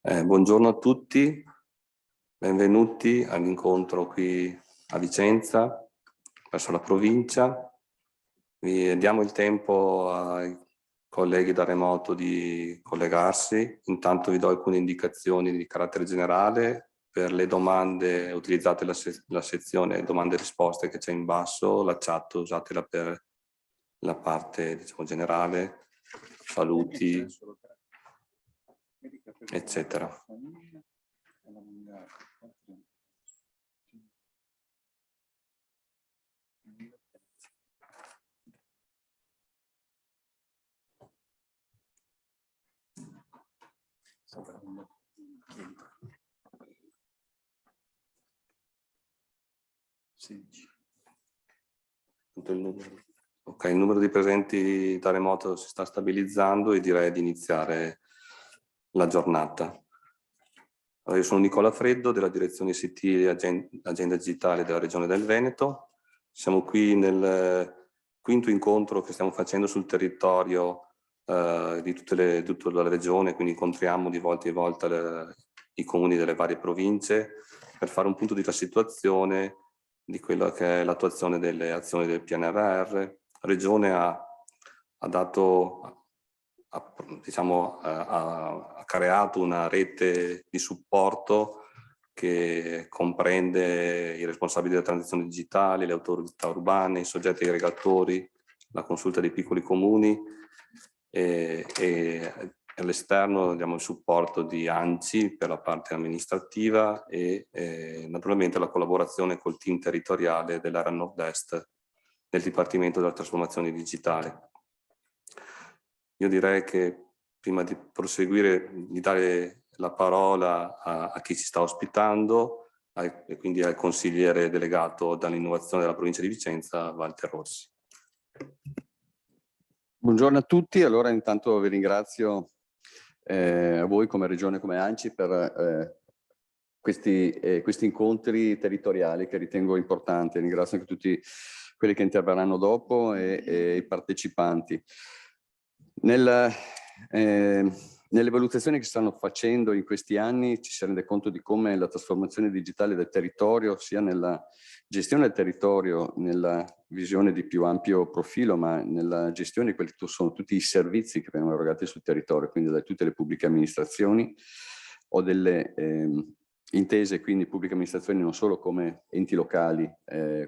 Buongiorno a tutti, benvenuti all'incontro qui a Vicenza, verso la provincia. Vi diamo il tempo ai colleghi da remoto di collegarsi. Intanto vi do alcune indicazioni di carattere generale. Per le domande utilizzate la sezione domande e risposte che c'è in basso, la chat usatela per la parte, diciamo, generale, saluti, eccetera. Ok, il numero di presenti da remoto si sta stabilizzando e direi di iniziare la giornata. Allora, io sono Nicola Freddo della direzione ICT e Agenda Digitale della Regione del Veneto. Siamo qui nel quinto incontro che stiamo facendo sul territorio di tutta la regione, quindi incontriamo di volta in volta i comuni delle varie province per fare un punto di situazione di quella che è l'attuazione delle azioni del PNRR. La Regione ha creato una rete di supporto che comprende i responsabili della transizione digitale, le autorità urbane, i soggetti aggregatori, la consulta dei piccoli comuni e all'esterno diamo il supporto di ANCI per la parte amministrativa e naturalmente la collaborazione col team territoriale dell'area nord-est del Dipartimento della Trasformazione Digitale. Io direi che prima di proseguire, di dare la parola a chi ci sta ospitando e quindi al consigliere delegato dall'innovazione della provincia di Vicenza, Walter Rossi. Buongiorno a tutti, allora intanto vi ringrazio a voi come Regione, come ANCI per questi incontri territoriali che ritengo importanti. Ringrazio anche tutti quelli che interverranno dopo e i partecipanti. Nelle valutazioni che stanno facendo in questi anni ci si rende conto di come la trasformazione digitale del territorio, sia nella gestione del territorio, nella visione di più ampio profilo, ma nella gestione di quelli che sono tutti i servizi che vengono erogati sul territorio, quindi da tutte le pubbliche amministrazioni o delle intese, quindi pubbliche amministrazioni non solo come enti locali,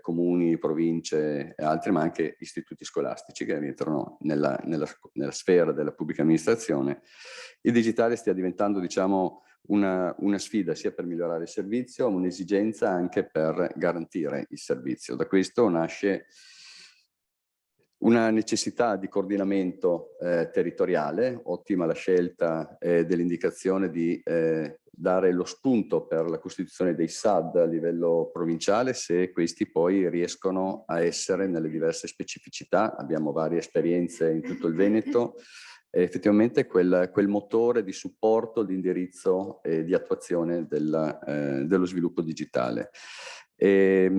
comuni, province e altri, ma anche istituti scolastici che rientrano nella sfera della pubblica amministrazione. Il digitale stia diventando, diciamo, una sfida sia per migliorare il servizio, ma un'esigenza anche per garantire il servizio. Da questo nasce una necessità di coordinamento territoriale, ottima la scelta dell'indicazione di dare lo spunto per la costituzione dei SAD a livello provinciale, se questi poi riescono a essere nelle diverse specificità. Abbiamo varie esperienze in tutto il Veneto, effettivamente quel motore di supporto, di indirizzo e di attuazione dello sviluppo digitale. È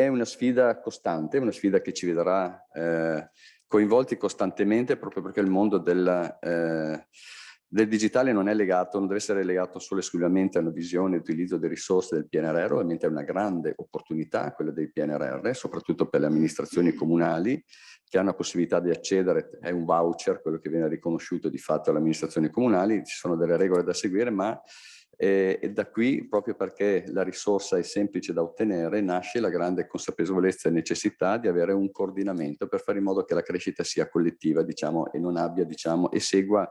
una sfida costante, una sfida che ci vedrà coinvolti costantemente, proprio perché il mondo del digitale non deve essere legato solo e esclusivamente a una visione e utilizzo delle risorse del PNRR, ovviamente è una grande opportunità quella del PNRR, soprattutto per le amministrazioni comunali che hanno la possibilità di accedere, è un voucher quello che viene riconosciuto di fatto alle amministrazioni comunali, ci sono delle regole da seguire, ma e da qui, proprio perché la risorsa è semplice da ottenere, nasce la grande consapevolezza e necessità di avere un coordinamento per fare in modo che la crescita sia collettiva, diciamo, e non abbia, diciamo, e segua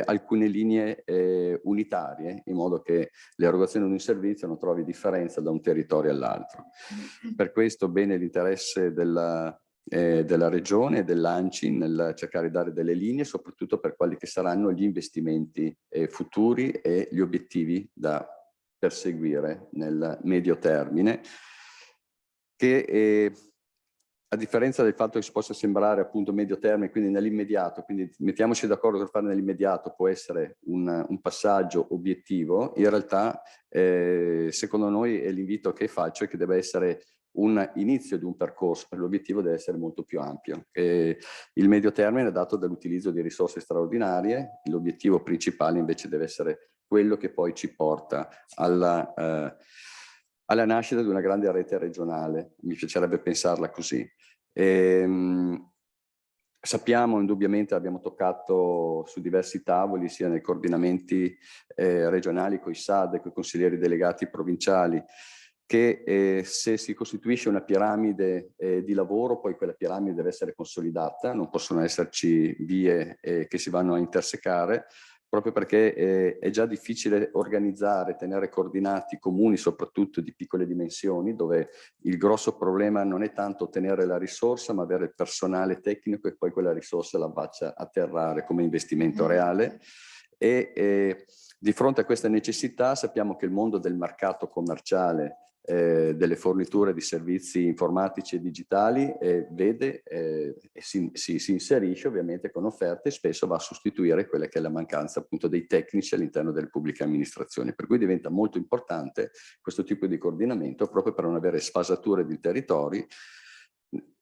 alcune linee unitarie, in modo che l'erogazione di un servizio non trovi differenza da un territorio all'altro. Per questo bene l'interesse della Regione e dell'ANCI nel cercare di dare delle linee, soprattutto per quali che saranno gli investimenti futuri e gli obiettivi da perseguire nel medio termine, che a differenza del fatto che si possa sembrare appunto medio termine, quindi nell'immediato, quindi mettiamoci d'accordo per fare nell'immediato, può essere un passaggio obiettivo, in realtà secondo noi, e l'invito che faccio è che deve essere un inizio di un percorso, l'obiettivo deve essere molto più ampio. Il medio termine è dato dall'utilizzo di risorse straordinarie, l'obiettivo principale invece deve essere quello che poi ci porta alla nascita di una grande rete regionale, mi piacerebbe pensarla così. Sappiamo, indubbiamente abbiamo toccato su diversi tavoli, sia nei coordinamenti regionali con i SAD, con i consiglieri delegati provinciali, che se si costituisce una piramide di lavoro, poi quella piramide deve essere consolidata, non possono esserci vie che si vanno a intersecare, proprio perché è già difficile organizzare, tenere coordinati comuni, soprattutto di piccole dimensioni, dove il grosso problema non è tanto ottenere la risorsa, ma avere il personale tecnico e poi quella risorsa la faccia atterrare come investimento reale. Di fronte a questa necessità sappiamo che il mondo del mercato commerciale, delle forniture di servizi informatici e digitali vede e si inserisce ovviamente con offerte e spesso va a sostituire quella che è la mancanza appunto dei tecnici all'interno delle pubbliche amministrazioni, per cui diventa molto importante questo tipo di coordinamento proprio per non avere sfasature di territori.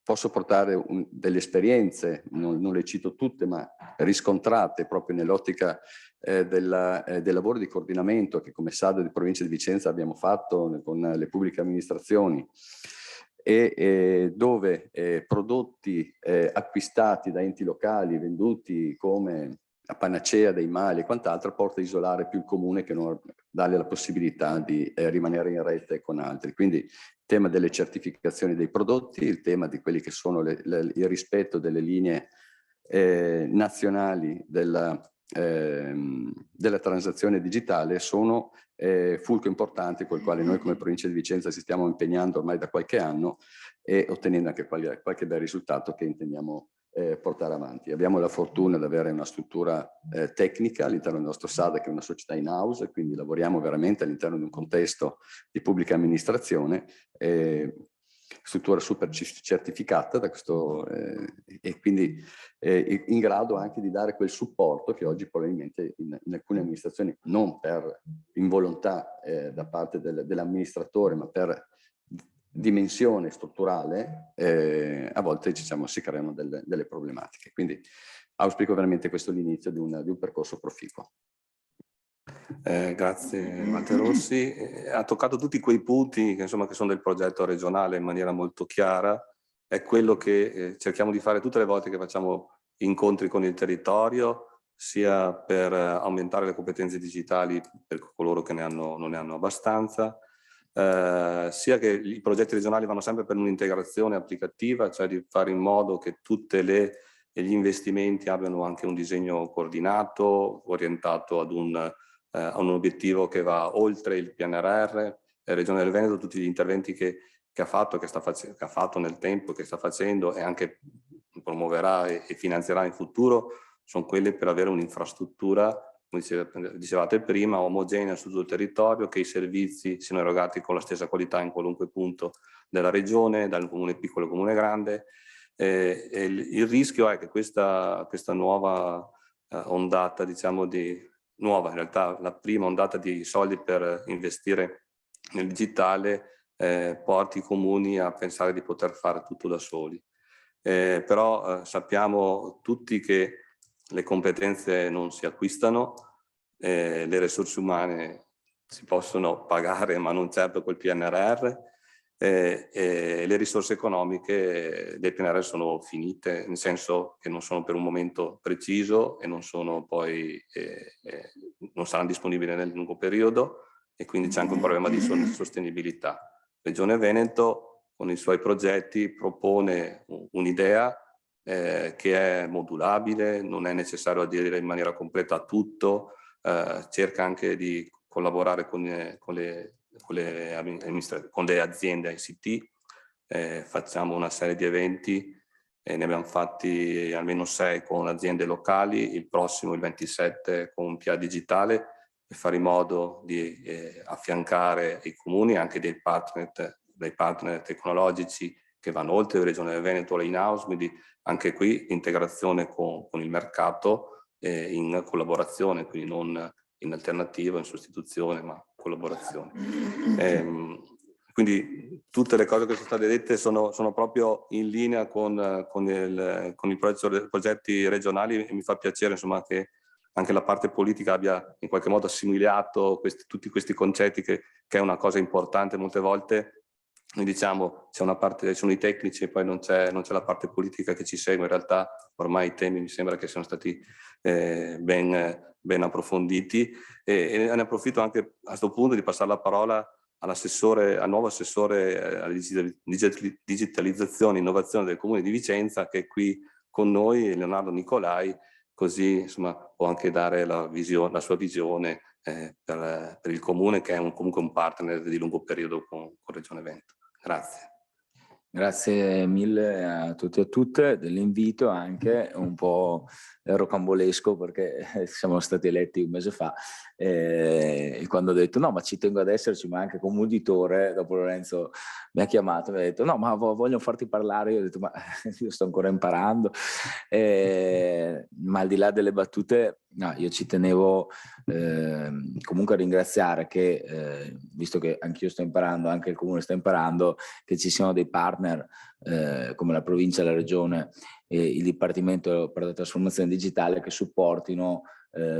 Posso portare delle esperienze, non le cito tutte, ma riscontrate proprio nell'ottica del lavoro di coordinamento che come SAD di provincia di Vicenza abbiamo fatto con le pubbliche amministrazioni, dove prodotti acquistati da enti locali, venduti come la panacea dei mali e quant'altro, porta a isolare più il comune che non dargli la possibilità di rimanere in rete con altri. Quindi il tema delle certificazioni dei prodotti, il tema di quelli che sono il rispetto delle linee nazionali della transazione digitale sono fulcro importanti col quale noi come provincia di Vicenza ci stiamo impegnando ormai da qualche anno e ottenendo anche qualche bel risultato che intendiamo portare avanti. Abbiamo la fortuna di avere una struttura tecnica all'interno del nostro SAD, che è una società in house, quindi lavoriamo veramente all'interno di un contesto di pubblica amministrazione, struttura super certificata da questo, e quindi in grado anche di dare quel supporto che oggi probabilmente in alcune amministrazioni, non per involontà da parte dell'amministratore, ma per dimensione strutturale, a volte si creano delle problematiche. Quindi auspico veramente questo l'inizio di un percorso proficuo. Grazie Matteo Rossi. Ha toccato tutti quei punti che sono del progetto regionale in maniera molto chiara. È quello che cerchiamo di fare tutte le volte che facciamo incontri con il territorio, sia per aumentare le competenze digitali per coloro che non ne hanno abbastanza, sia che i progetti regionali vanno sempre per un'integrazione applicativa, cioè di fare in modo che tutte gli investimenti abbiano anche un disegno coordinato, orientato ad un obiettivo che va oltre il PNRR. La Regione del Veneto, tutti gli interventi che ha fatto, che ha fatto nel tempo, che sta facendo e anche promuoverà e finanzierà in futuro, sono quelli per avere un'infrastruttura, come dicevate prima, omogenea su tutto il territorio, che i servizi siano erogati con la stessa qualità in qualunque punto della regione, dal comune piccolo al comune grande. Il rischio è che questa nuova ondata, nuova in realtà, la prima ondata di soldi per investire nel digitale porti i comuni a pensare di poter fare tutto da soli. Però sappiamo tutti che le competenze non si acquistano, le risorse umane si possono pagare ma non certo col PNRR, le risorse economiche del PNRR sono finite, nel senso che non sono per un momento preciso e non sono poi non saranno disponibili nel lungo periodo, e quindi c'è anche un problema di sostenibilità. Regione Veneto con i suoi progetti propone un'idea che è modulabile, non è necessario aderire in maniera completa a tutto, cerca anche di collaborare con le aziende ICT, facciamo una serie di eventi, ne abbiamo fatti almeno 6 con aziende locali, il prossimo, il 27, con PIA Digitale, per fare in modo di affiancare i comuni, anche dei partner tecnologici che vanno oltre la Regione del Veneto, le in-house, quindi anche qui integrazione con il mercato, in collaborazione, quindi non in alternativa, in sostituzione, ma collaborazione. quindi tutte le cose che sono state dette sono proprio in linea con i progetti regionali, e mi fa piacere insomma che anche la parte politica abbia in qualche modo assimilato tutti questi concetti, che è una cosa importante. Molte volte noi diciamo c'è una parte, sono i tecnici e poi non c'è la parte politica che ci segue. In realtà ormai i temi mi sembra che siano stati ben approfonditi, e ne approfitto anche a questo punto di passare la parola al nuovo assessore alla digitalizzazione e innovazione del Comune di Vicenza, che è qui con noi, Leonardo Nicolai, così insomma può anche dare la sua visione per il Comune, che è comunque un partner di lungo periodo con Regione Veneto. Grazie. Grazie mille a tutti e a tutte dell'invito, anche un po' rocambolesco, perché siamo stati eletti un mese fa, e quando ho detto no, ma ci tengo ad esserci, ma anche come uditore, dopo Lorenzo mi ha chiamato e mi ha detto no, ma voglio farti parlare. Io ho detto ma io sto ancora imparando, ma al di là delle battute, no, io ci tenevo comunque a ringraziare che, visto che anch'io sto imparando, anche il Comune sta imparando, che ci siano dei partner come la provincia, la regione e il Dipartimento per la trasformazione digitale, che supportino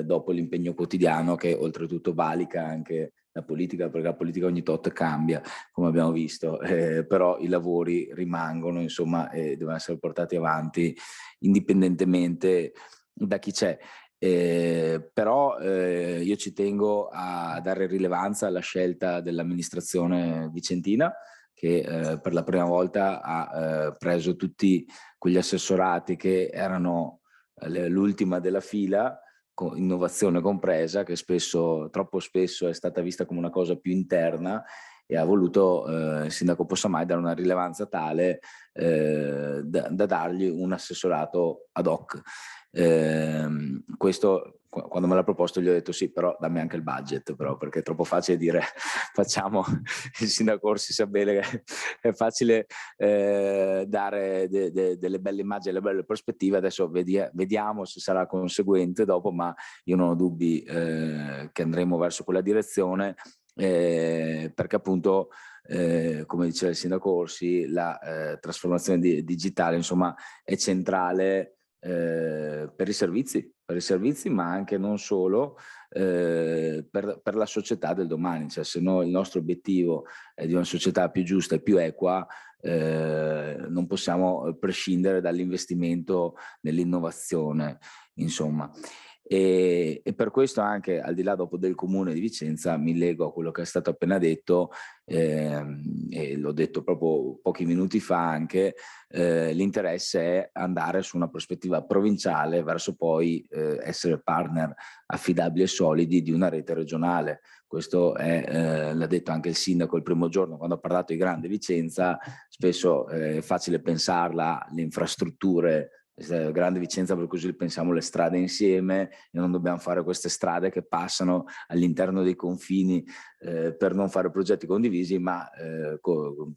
dopo l'impegno quotidiano, che oltretutto valica anche la politica, perché la politica ogni tot cambia, come abbiamo visto, però i lavori rimangono, insomma, e devono essere portati avanti indipendentemente da chi c'è. Però io ci tengo a dare rilevanza alla scelta dell'amministrazione vicentina, che per la prima volta ha preso tutti quegli assessorati che erano l'ultima della fila, innovazione compresa, che troppo spesso è stata vista come una cosa più interna, e ha voluto il sindaco Possamai dare una rilevanza tale da dargli un assessorato ad hoc. Questo, quando me l'ha proposto, gli ho detto sì, però dammi anche il budget, però, perché è troppo facile dire facciamo il sindaco Orsi sa bene che è facile dare delle belle immagini, delle belle prospettive. Adesso vediamo se sarà conseguente dopo, ma io non ho dubbi che andremo verso quella direzione, perché appunto come diceva il sindaco Orsi, la trasformazione digitale insomma è centrale per i servizi, ma anche non solo, per la società del domani. Cioè, se no, il nostro obiettivo è di una società più giusta e più equa, non possiamo prescindere dall'investimento nell'innovazione, insomma. E per questo anche, al di là dopo del Comune di Vicenza, mi lego a quello che è stato appena detto, e l'ho detto proprio pochi minuti fa anche, l'interesse è andare su una prospettiva provinciale verso poi essere partner affidabili e solidi di una rete regionale. Questo l'ha detto anche il sindaco il primo giorno quando ha parlato di Grande Vicenza. Spesso è facile pensarla, le infrastrutture, Grande Vicenza, per così pensiamo le strade insieme, e non dobbiamo fare queste strade che passano all'interno dei confini per non fare progetti condivisi, ma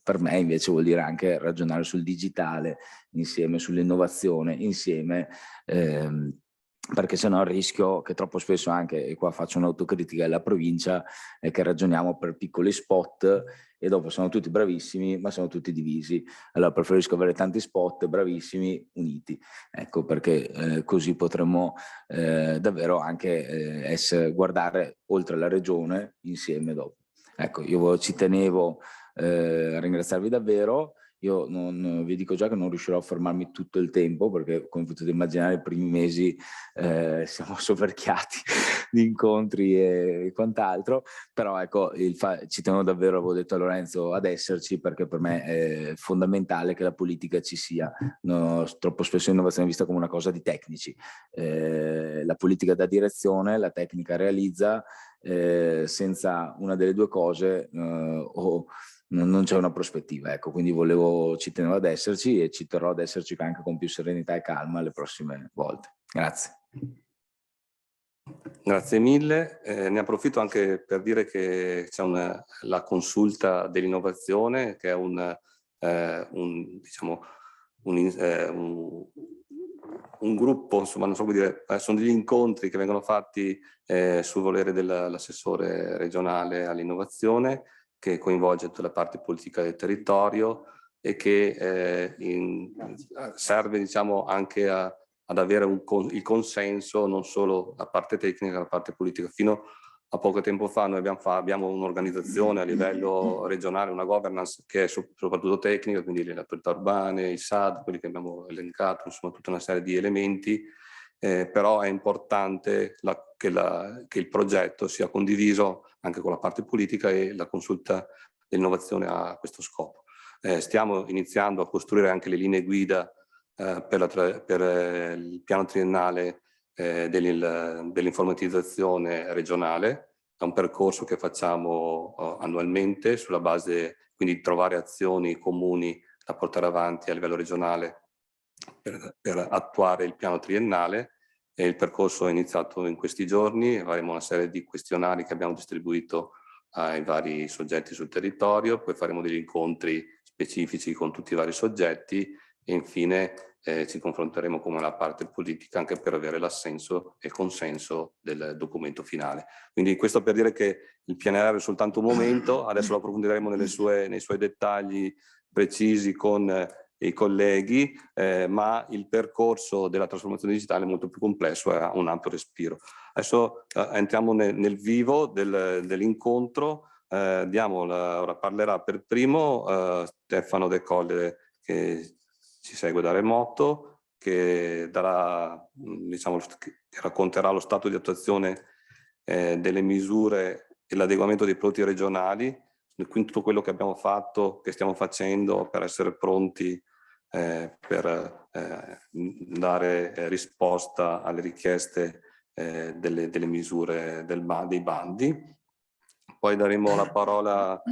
per me invece vuol dire anche ragionare sul digitale insieme, sull'innovazione insieme, perché sennò il rischio che troppo spesso anche, e qua faccio un'autocritica alla provincia, è che ragioniamo per piccoli spot e dopo sono tutti bravissimi ma sono tutti divisi. Allora preferisco avere tanti spot bravissimi uniti, ecco, perché così potremmo davvero anche guardare oltre la regione insieme dopo. Ecco, io ci tenevo a ringraziarvi davvero. Io vi dico già che non riuscirò a fermarmi tutto il tempo, perché come potete immaginare i primi mesi siamo soverchiati di incontri e quant'altro, però ecco, ci tenevo davvero, avevo detto a Lorenzo, ad esserci, perché per me è fondamentale che la politica ci sia. No, troppo spesso l'innovazione è vista come una cosa di tecnici. La politica dà direzione, la tecnica realizza, senza una delle due cose non c'è una prospettiva, ecco, quindi ci tenevo ad esserci e ci terrò ad esserci anche con più serenità e calma le prossime volte. Grazie. Grazie mille, ne approfitto anche per dire che c'è la consulta dell'innovazione, che è un gruppo, insomma, non so come dire, sono degli incontri che vengono fatti sul volere dell'assessore regionale all'innovazione, che coinvolge tutta la parte politica del territorio e che serve, diciamo, anche ad avere il consenso, non solo la parte tecnica, la parte politica. Fino a poco tempo fa noi abbiamo un'organizzazione a livello regionale, una governance che è soprattutto tecnica, quindi le autorità urbane, i SAD, quelli che abbiamo elencato, insomma tutta una serie di elementi, però è importante che il progetto sia condiviso anche con la parte politica e la consulta dell'innovazione ha questo scopo. Stiamo iniziando a costruire anche le linee guida per il piano triennale dell'informatizzazione regionale. È un percorso che facciamo annualmente sulla base quindi di trovare azioni comuni da portare avanti a livello regionale per attuare il piano triennale. E il percorso è iniziato in questi giorni, avremo una serie di questionari che abbiamo distribuito ai vari soggetti sul territorio, poi faremo degli incontri specifici con tutti i vari soggetti e infine ci confronteremo con la parte politica anche per avere l'assenso e consenso del documento finale. Quindi questo per dire che il PNRR è soltanto un momento, adesso lo approfondiremo nei suoi dettagli precisi con i colleghi, ma il percorso della trasformazione digitale è molto più complesso e ha un ampio respiro. Adesso entriamo nel vivo dell'incontro. Ora parlerà per primo Stefano De Colle, che ci segue da remoto, che racconterà lo stato di attuazione delle misure e l'adeguamento dei prodotti regionali, quindi tutto quello che abbiamo fatto, che stiamo facendo per essere pronti per dare risposta alle richieste delle misure dei bandi. Poi daremo la parola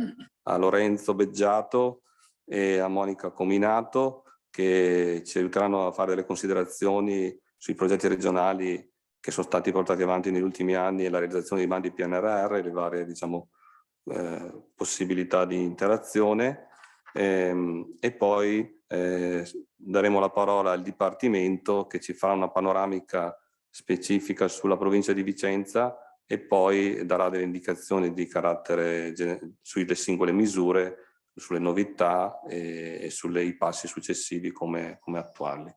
a Lorenzo Beggiato e a Monica Cominato, che ci aiuteranno a fare delle considerazioni sui progetti regionali che sono stati portati avanti negli ultimi anni e la realizzazione dei bandi PNRR e le varie, diciamo, possibilità di interazione. E poi daremo la parola al Dipartimento, che ci farà una panoramica specifica sulla provincia di Vicenza e poi darà delle indicazioni di carattere sulle singole misure, sulle novità e sui passi successivi come attuarli.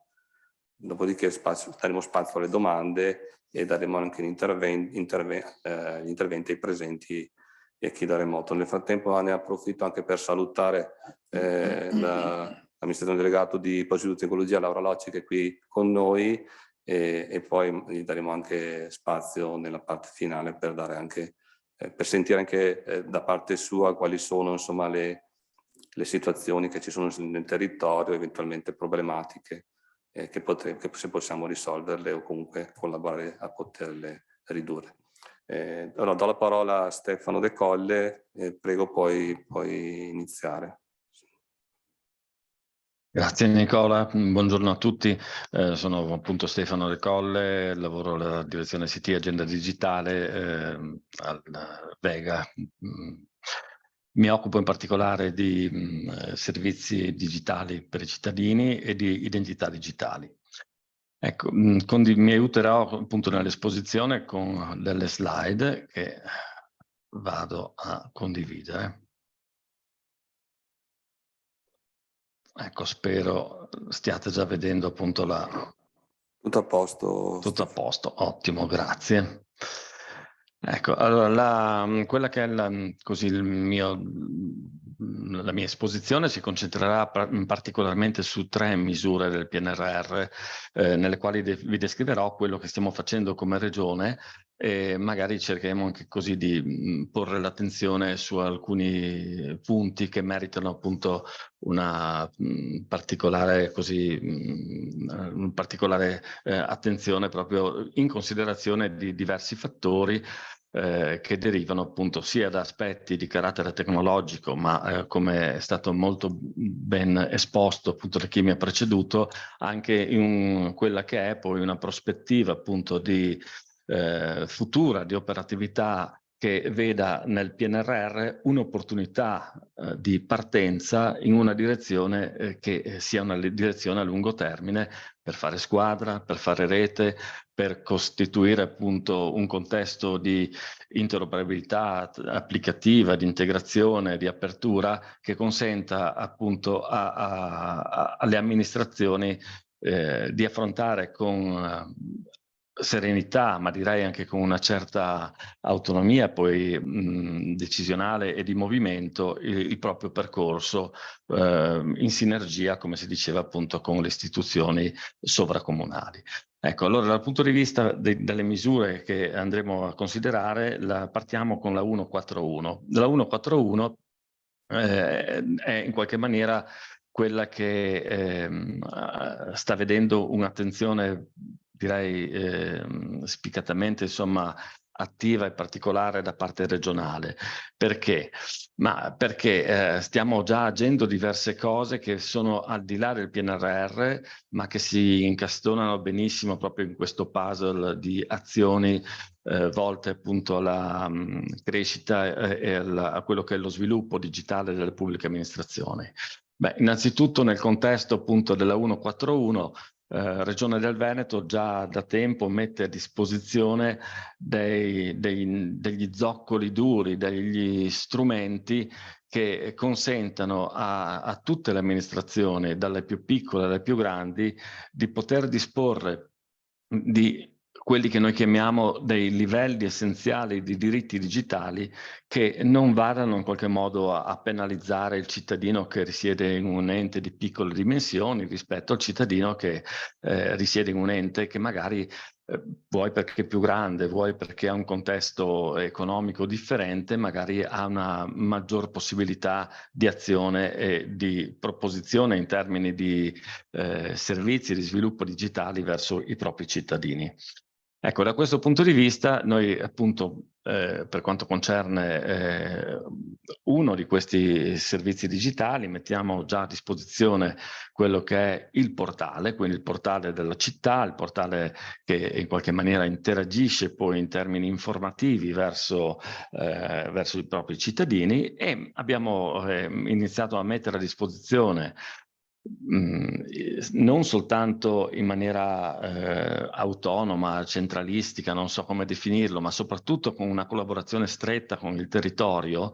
Dopodiché daremo spazio alle domande e daremo anche gli interventi ai presenti e a chi da remoto. Nel frattempo ne approfitto anche per salutare l'amministratore delegato di Poggio Tecnologia, Laura Locci, che è qui con noi, e poi gli daremo anche spazio nella parte finale per dare anche per sentire anche da parte sua quali sono, insomma, le situazioni che ci sono nel territorio, eventualmente problematiche, che se possiamo risolverle o comunque collaborare a poterle ridurre. Allora do la parola a Stefano De Colle, prego puoi iniziare. Grazie Nicola, buongiorno a tutti, sono appunto Stefano De Colle, lavoro alla direzione CT Agenda Digitale al Vega. Mi occupo in particolare di servizi digitali per i cittadini e di identità digitali. Ecco, mi aiuterò appunto nell'esposizione con delle slide che vado a condividere. Ecco, spero stiate già vedendo appunto Tutto a posto. Tutto a posto, ottimo, grazie. Ecco, allora quella che è la mia esposizione si concentrerà particolarmente su 3 misure del PNRR, nelle quali vi descriverò quello che stiamo facendo come regione e magari cercheremo anche così di porre l'attenzione su alcuni punti che meritano appunto una particolare attenzione proprio in considerazione di diversi fattori che derivano appunto sia da aspetti di carattere tecnologico, ma come è stato molto ben esposto appunto da chi mi ha preceduto, anche in quella che è poi una prospettiva appunto di futura di operatività che veda nel PNRR un'opportunità di partenza in una direzione che sia una direzione a lungo termine, per fare squadra, per fare rete, per costituire appunto un contesto di interoperabilità applicativa, di integrazione, di apertura che consenta appunto alle amministrazioni di affrontare con serenità, ma direi anche con una certa autonomia poi decisionale e di movimento il proprio percorso in sinergia, come si diceva appunto, con le istituzioni sovracomunali. Ecco, allora dal punto di vista delle misure che andremo a considerare, partiamo con la 141. La 141 è in qualche maniera quella che sta vedendo un'attenzione, direi spiccatamente, insomma, attiva e particolare da parte regionale. Perché? Ma perché stiamo già agendo diverse cose che sono al di là del PNRR, ma che si incastonano benissimo proprio in questo puzzle di azioni volte appunto alla crescita e a quello che è lo sviluppo digitale delle pubbliche amministrazioni. Beh, innanzitutto nel contesto appunto della 141, Regione del Veneto già da tempo mette a disposizione degli zoccoli duri, degli strumenti che consentano a tutte le amministrazioni, dalle più piccole alle più grandi, di poter disporre di quelli che noi chiamiamo dei livelli essenziali di diritti digitali che non vadano in qualche modo a penalizzare il cittadino che risiede in un ente di piccole dimensioni rispetto al cittadino che risiede in un ente che magari vuoi perché è più grande, vuoi perché ha un contesto economico differente, magari ha una maggior possibilità di azione e di proposizione in termini di servizi di sviluppo digitali verso i propri cittadini. Ecco, da questo punto di vista noi appunto per quanto concerne uno di questi servizi digitali mettiamo già a disposizione quello che è il portale, quindi il portale della città, il portale che in qualche maniera interagisce poi in termini informativi verso i propri cittadini, e abbiamo iniziato a mettere a disposizione non soltanto in maniera autonoma, centralistica, non so come definirlo, ma soprattutto con una collaborazione stretta con il territorio,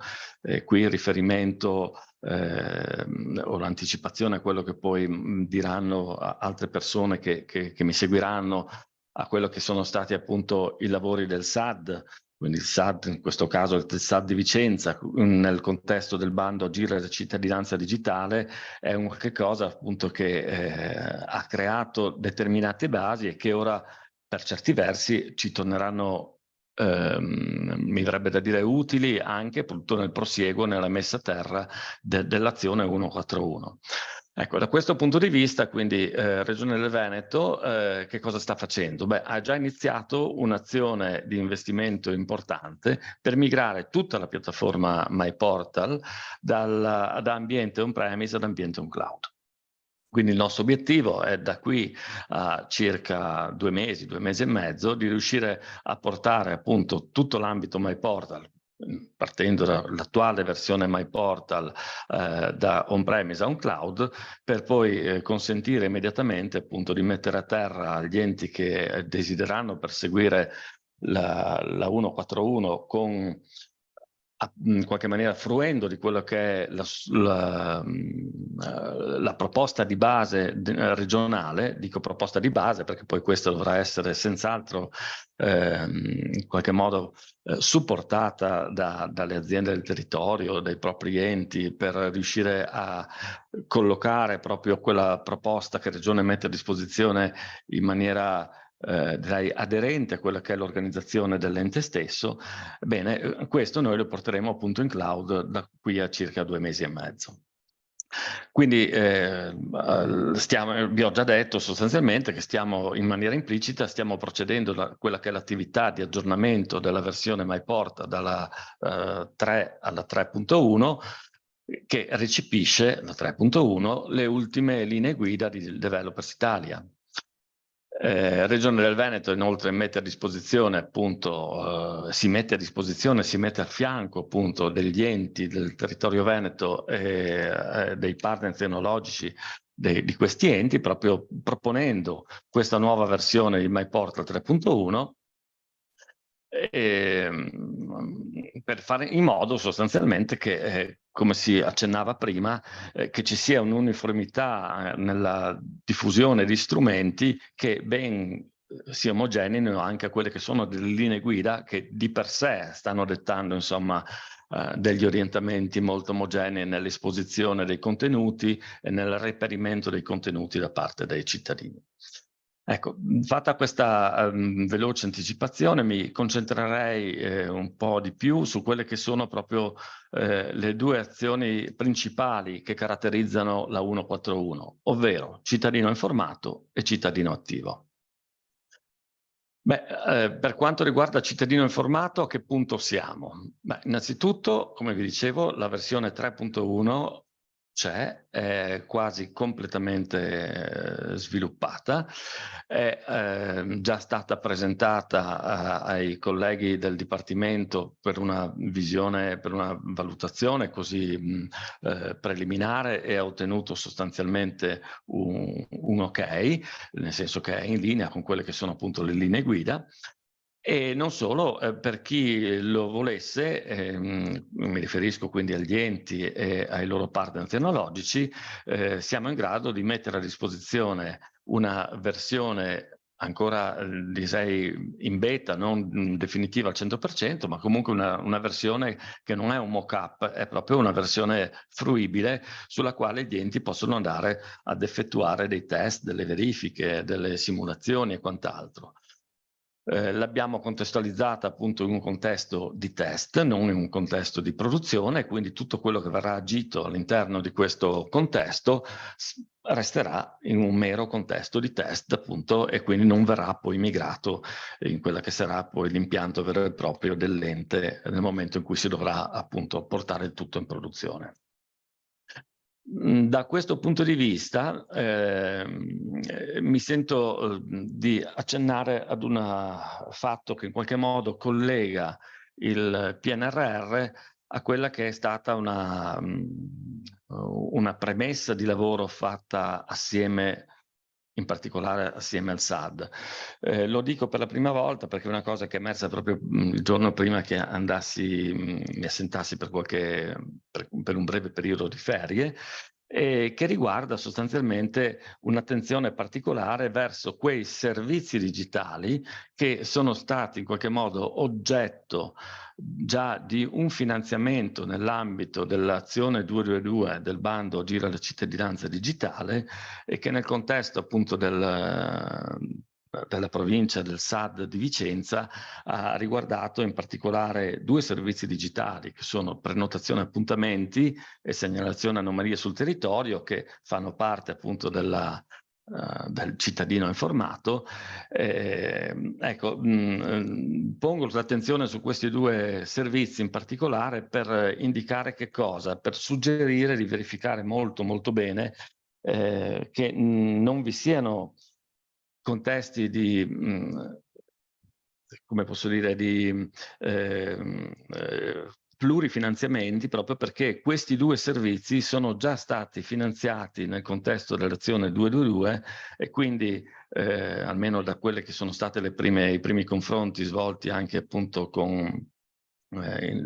qui il riferimento o l'anticipazione a quello che poi diranno altre persone che mi seguiranno, a quello che sono stati appunto i lavori del SAD, quindi il SAD, in questo caso il SAD di Vicenza, nel contesto del bando Agire la cittadinanza digitale, è un qualcosa appunto che ha creato determinate basi e che ora per certi versi ci torneranno, mi verrebbe da dire, utili anche appunto nel prosieguo, nella messa a terra dell'azione 141. Ecco, da questo punto di vista, quindi Regione del Veneto che cosa sta facendo? Beh, ha già iniziato un'azione di investimento importante per migrare tutta la piattaforma MyPortal da ambiente on-premise ad ambiente on-cloud. Quindi il nostro obiettivo è da qui a circa 2 mesi e mezzo, di riuscire a portare appunto tutto l'ambito MyPortal, partendo dall'attuale versione MyPortal da on-premise a on-cloud, per poi consentire immediatamente appunto di mettere a terra agli enti che desideranno perseguire la 141 con in qualche maniera fruendo di quello che è la proposta di base regionale. Dico proposta di base perché poi questa dovrà essere senz'altro in qualche modo supportata dalle aziende del territorio, dai propri enti, per riuscire a collocare proprio quella proposta che Regione mette a disposizione in maniera direi aderente a quella che è l'organizzazione dell'ente stesso. Bene, questo noi lo porteremo appunto in cloud da qui a circa 2 mesi e mezzo. Quindi vi ho già detto sostanzialmente che stiamo in maniera implicita procedendo da quella che è l'attività di aggiornamento della versione MyPortal dalla 3 alla 3.1, che recepisce, la 3.1, le ultime linee guida di Developers Italia. Regione del Veneto inoltre mette a disposizione appunto, si mette a fianco appunto degli enti del territorio veneto e dei partner tecnologici di questi enti, proprio proponendo questa nuova versione di MyPortal 3.1 per fare in modo sostanzialmente che, come si accennava prima, che ci sia un'uniformità nella diffusione di strumenti che ben si omogeneino anche a quelle che sono delle linee guida che di per sé stanno dettando, insomma, degli orientamenti molto omogenei nell'esposizione dei contenuti e nel reperimento dei contenuti da parte dei cittadini. Ecco, fatta questa veloce anticipazione, mi concentrerei un po' di più su quelle che sono proprio le due azioni principali che caratterizzano la 141, ovvero cittadino informato e cittadino attivo. Beh, per quanto riguarda cittadino informato, a che punto siamo? Beh, innanzitutto, come vi dicevo, la versione 3.1 c'è, è quasi completamente sviluppata, è già stata presentata ai colleghi del Dipartimento per una visione, per una valutazione così preliminare, e ha ottenuto sostanzialmente un ok, nel senso che è in linea con quelle che sono appunto le linee guida. E non solo, per chi lo volesse, mi riferisco quindi agli enti e ai loro partner tecnologici, siamo in grado di mettere a disposizione una versione ancora direi in beta, non definitiva al 100%, ma comunque una versione che non è un mock-up, è proprio una versione fruibile sulla quale gli enti possono andare ad effettuare dei test, delle verifiche, delle simulazioni e quant'altro. L'abbiamo contestualizzata appunto in un contesto di test, non in un contesto di produzione, quindi tutto quello che verrà agito all'interno di questo contesto resterà in un mero contesto di test, appunto, e quindi non verrà poi migrato in quella che sarà poi l'impianto vero e proprio dell'ente nel momento in cui si dovrà appunto portare il tutto in produzione. Da questo punto di vista mi sento di accennare ad un fatto che in qualche modo collega il PNRR a quella che è stata una premessa di lavoro fatta assieme, in particolare assieme al SAD. Lo dico per la prima volta perché è una cosa che è emersa proprio il giorno prima che mi assentassi per un breve periodo di ferie, che riguarda sostanzialmente un'attenzione particolare verso quei servizi digitali che sono stati in qualche modo oggetto già di un finanziamento nell'ambito dell'azione 222 del bando Gira la cittadinanza digitale, e che nel contesto appunto della provincia del SAD di Vicenza ha riguardato in particolare due servizi digitali che sono prenotazione appuntamenti e segnalazione anomalie sul territorio, che fanno parte appunto del cittadino informato. Ecco, pongo l'attenzione su questi due servizi in particolare per indicare che cosa? Per suggerire di verificare molto molto bene che non vi siano contesti di come posso dire, di plurifinanziamenti, proprio perché questi due servizi sono già stati finanziati nel contesto dell'azione 222 e quindi almeno da quelle che sono state i primi confronti svolti anche appunto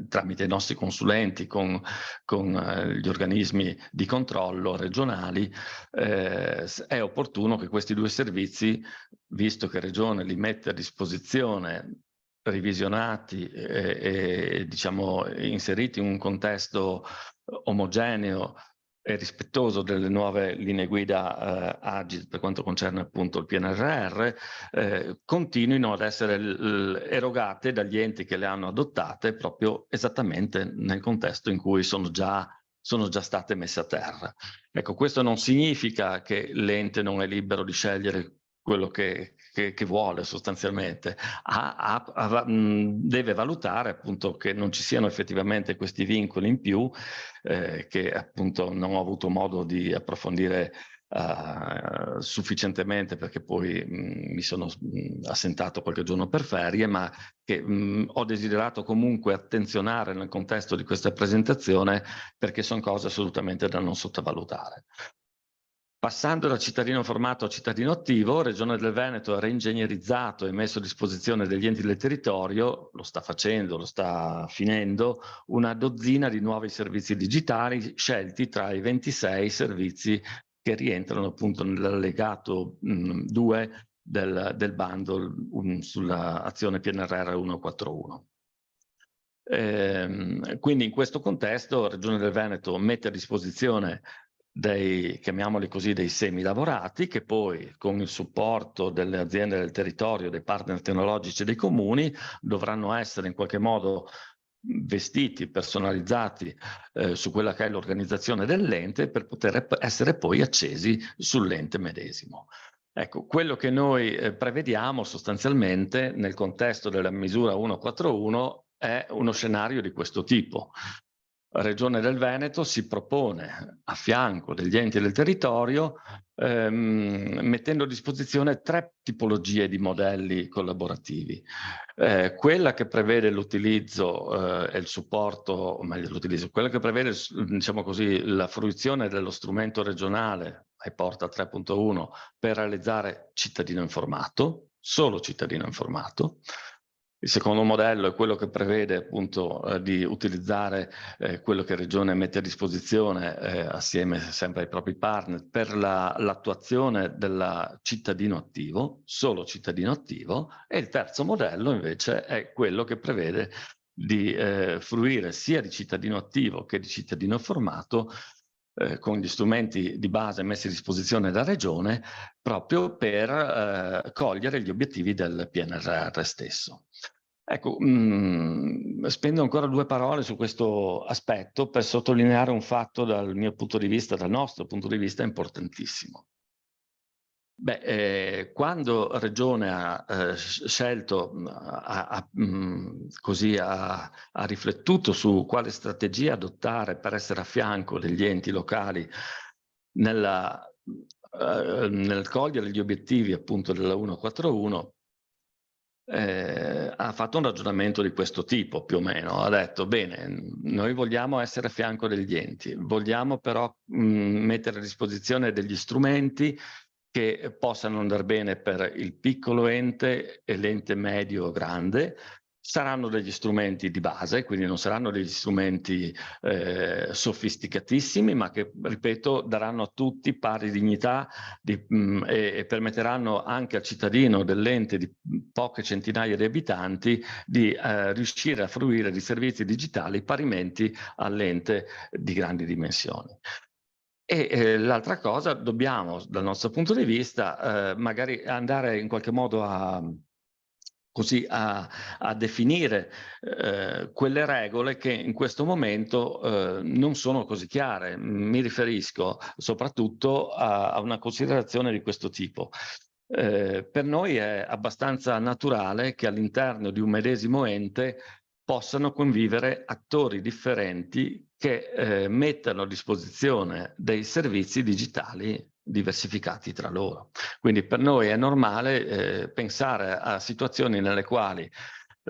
tramite i nostri consulenti con gli organismi di controllo regionali, è opportuno che questi due servizi, visto che Regione li mette a disposizione revisionati e diciamo inseriti in un contesto omogeneo e rispettoso delle nuove linee guida agili per quanto concerne appunto il PNRR, continuino ad essere erogate dagli enti che le hanno adottate proprio esattamente nel contesto in cui sono già state messe a terra. Ecco, questo non significa che l'ente non è libero di scegliere quello che vuole sostanzialmente, deve valutare appunto che non ci siano effettivamente questi vincoli in più, che appunto non ho avuto modo di approfondire sufficientemente perché poi mi sono assentato qualche giorno per ferie, ma che ho desiderato comunque attenzionare nel contesto di questa presentazione perché sono cose assolutamente da non sottovalutare. Passando da cittadino informato a cittadino attivo, Regione del Veneto ha reingegnerizzato e messo a disposizione degli enti del territorio, lo sta facendo, lo sta finendo, una dozzina di nuovi servizi digitali scelti tra i 26 servizi che rientrano appunto nell'allegato 2 del bundle sull'azione PNRR 141. Quindi in questo contesto Regione del Veneto mette a disposizione dei, chiamiamoli così, dei semilavorati che poi con il supporto delle aziende del territorio, dei partner tecnologici e dei comuni dovranno essere in qualche modo vestiti, personalizzati su quella che è l'organizzazione dell'ente per poter essere poi accesi sull'ente medesimo. Ecco, quello che noi prevediamo sostanzialmente nel contesto della misura 141 è uno scenario di questo tipo. La Regione del Veneto si propone a fianco degli enti del territorio mettendo a disposizione 3 tipologie di modelli collaborativi. Quella che prevede l'utilizzo e il supporto, o meglio l'utilizzo, quella che prevede, diciamo così, la fruizione dello strumento regionale iPortal 3.1 per realizzare cittadino informato, solo cittadino informato. Il secondo modello è quello che prevede appunto di utilizzare quello che Regione mette a disposizione assieme sempre ai propri partner per l'attuazione del cittadino attivo, solo cittadino attivo, e il terzo modello invece è quello che prevede di fruire sia di cittadino attivo che di cittadino informato con gli strumenti di base messi a disposizione da Regione proprio per cogliere gli obiettivi del PNRR stesso. Ecco, spendo ancora 2 parole su questo aspetto per sottolineare un fatto dal mio punto di vista, dal nostro punto di vista, importantissimo. Quando Regione ha scelto, così ha riflettuto su quale strategia adottare per essere a fianco degli enti locali nel cogliere gli obiettivi appunto della 141, ha fatto un ragionamento di questo tipo più o meno. Ha detto: bene, noi vogliamo essere a fianco degli enti, vogliamo però mettere a disposizione degli strumenti che possano andare bene per il piccolo ente e l'ente medio o grande. Saranno degli strumenti di base, quindi non saranno degli strumenti sofisticatissimi, ma che, ripeto, daranno a tutti pari dignità e permetteranno anche al cittadino dell'ente di poche centinaia di abitanti di riuscire a fruire di servizi digitali parimenti all'ente di grandi dimensioni. E l'altra cosa, dobbiamo, dal nostro punto di vista, magari andare in qualche modo a definire quelle regole che in questo momento non sono così chiare. Mi riferisco soprattutto a una considerazione di questo tipo. Per noi è abbastanza naturale che all'interno di un medesimo ente possano convivere attori differenti che mettano a disposizione dei servizi digitali diversificati tra loro. Quindi per noi è normale pensare a situazioni nelle quali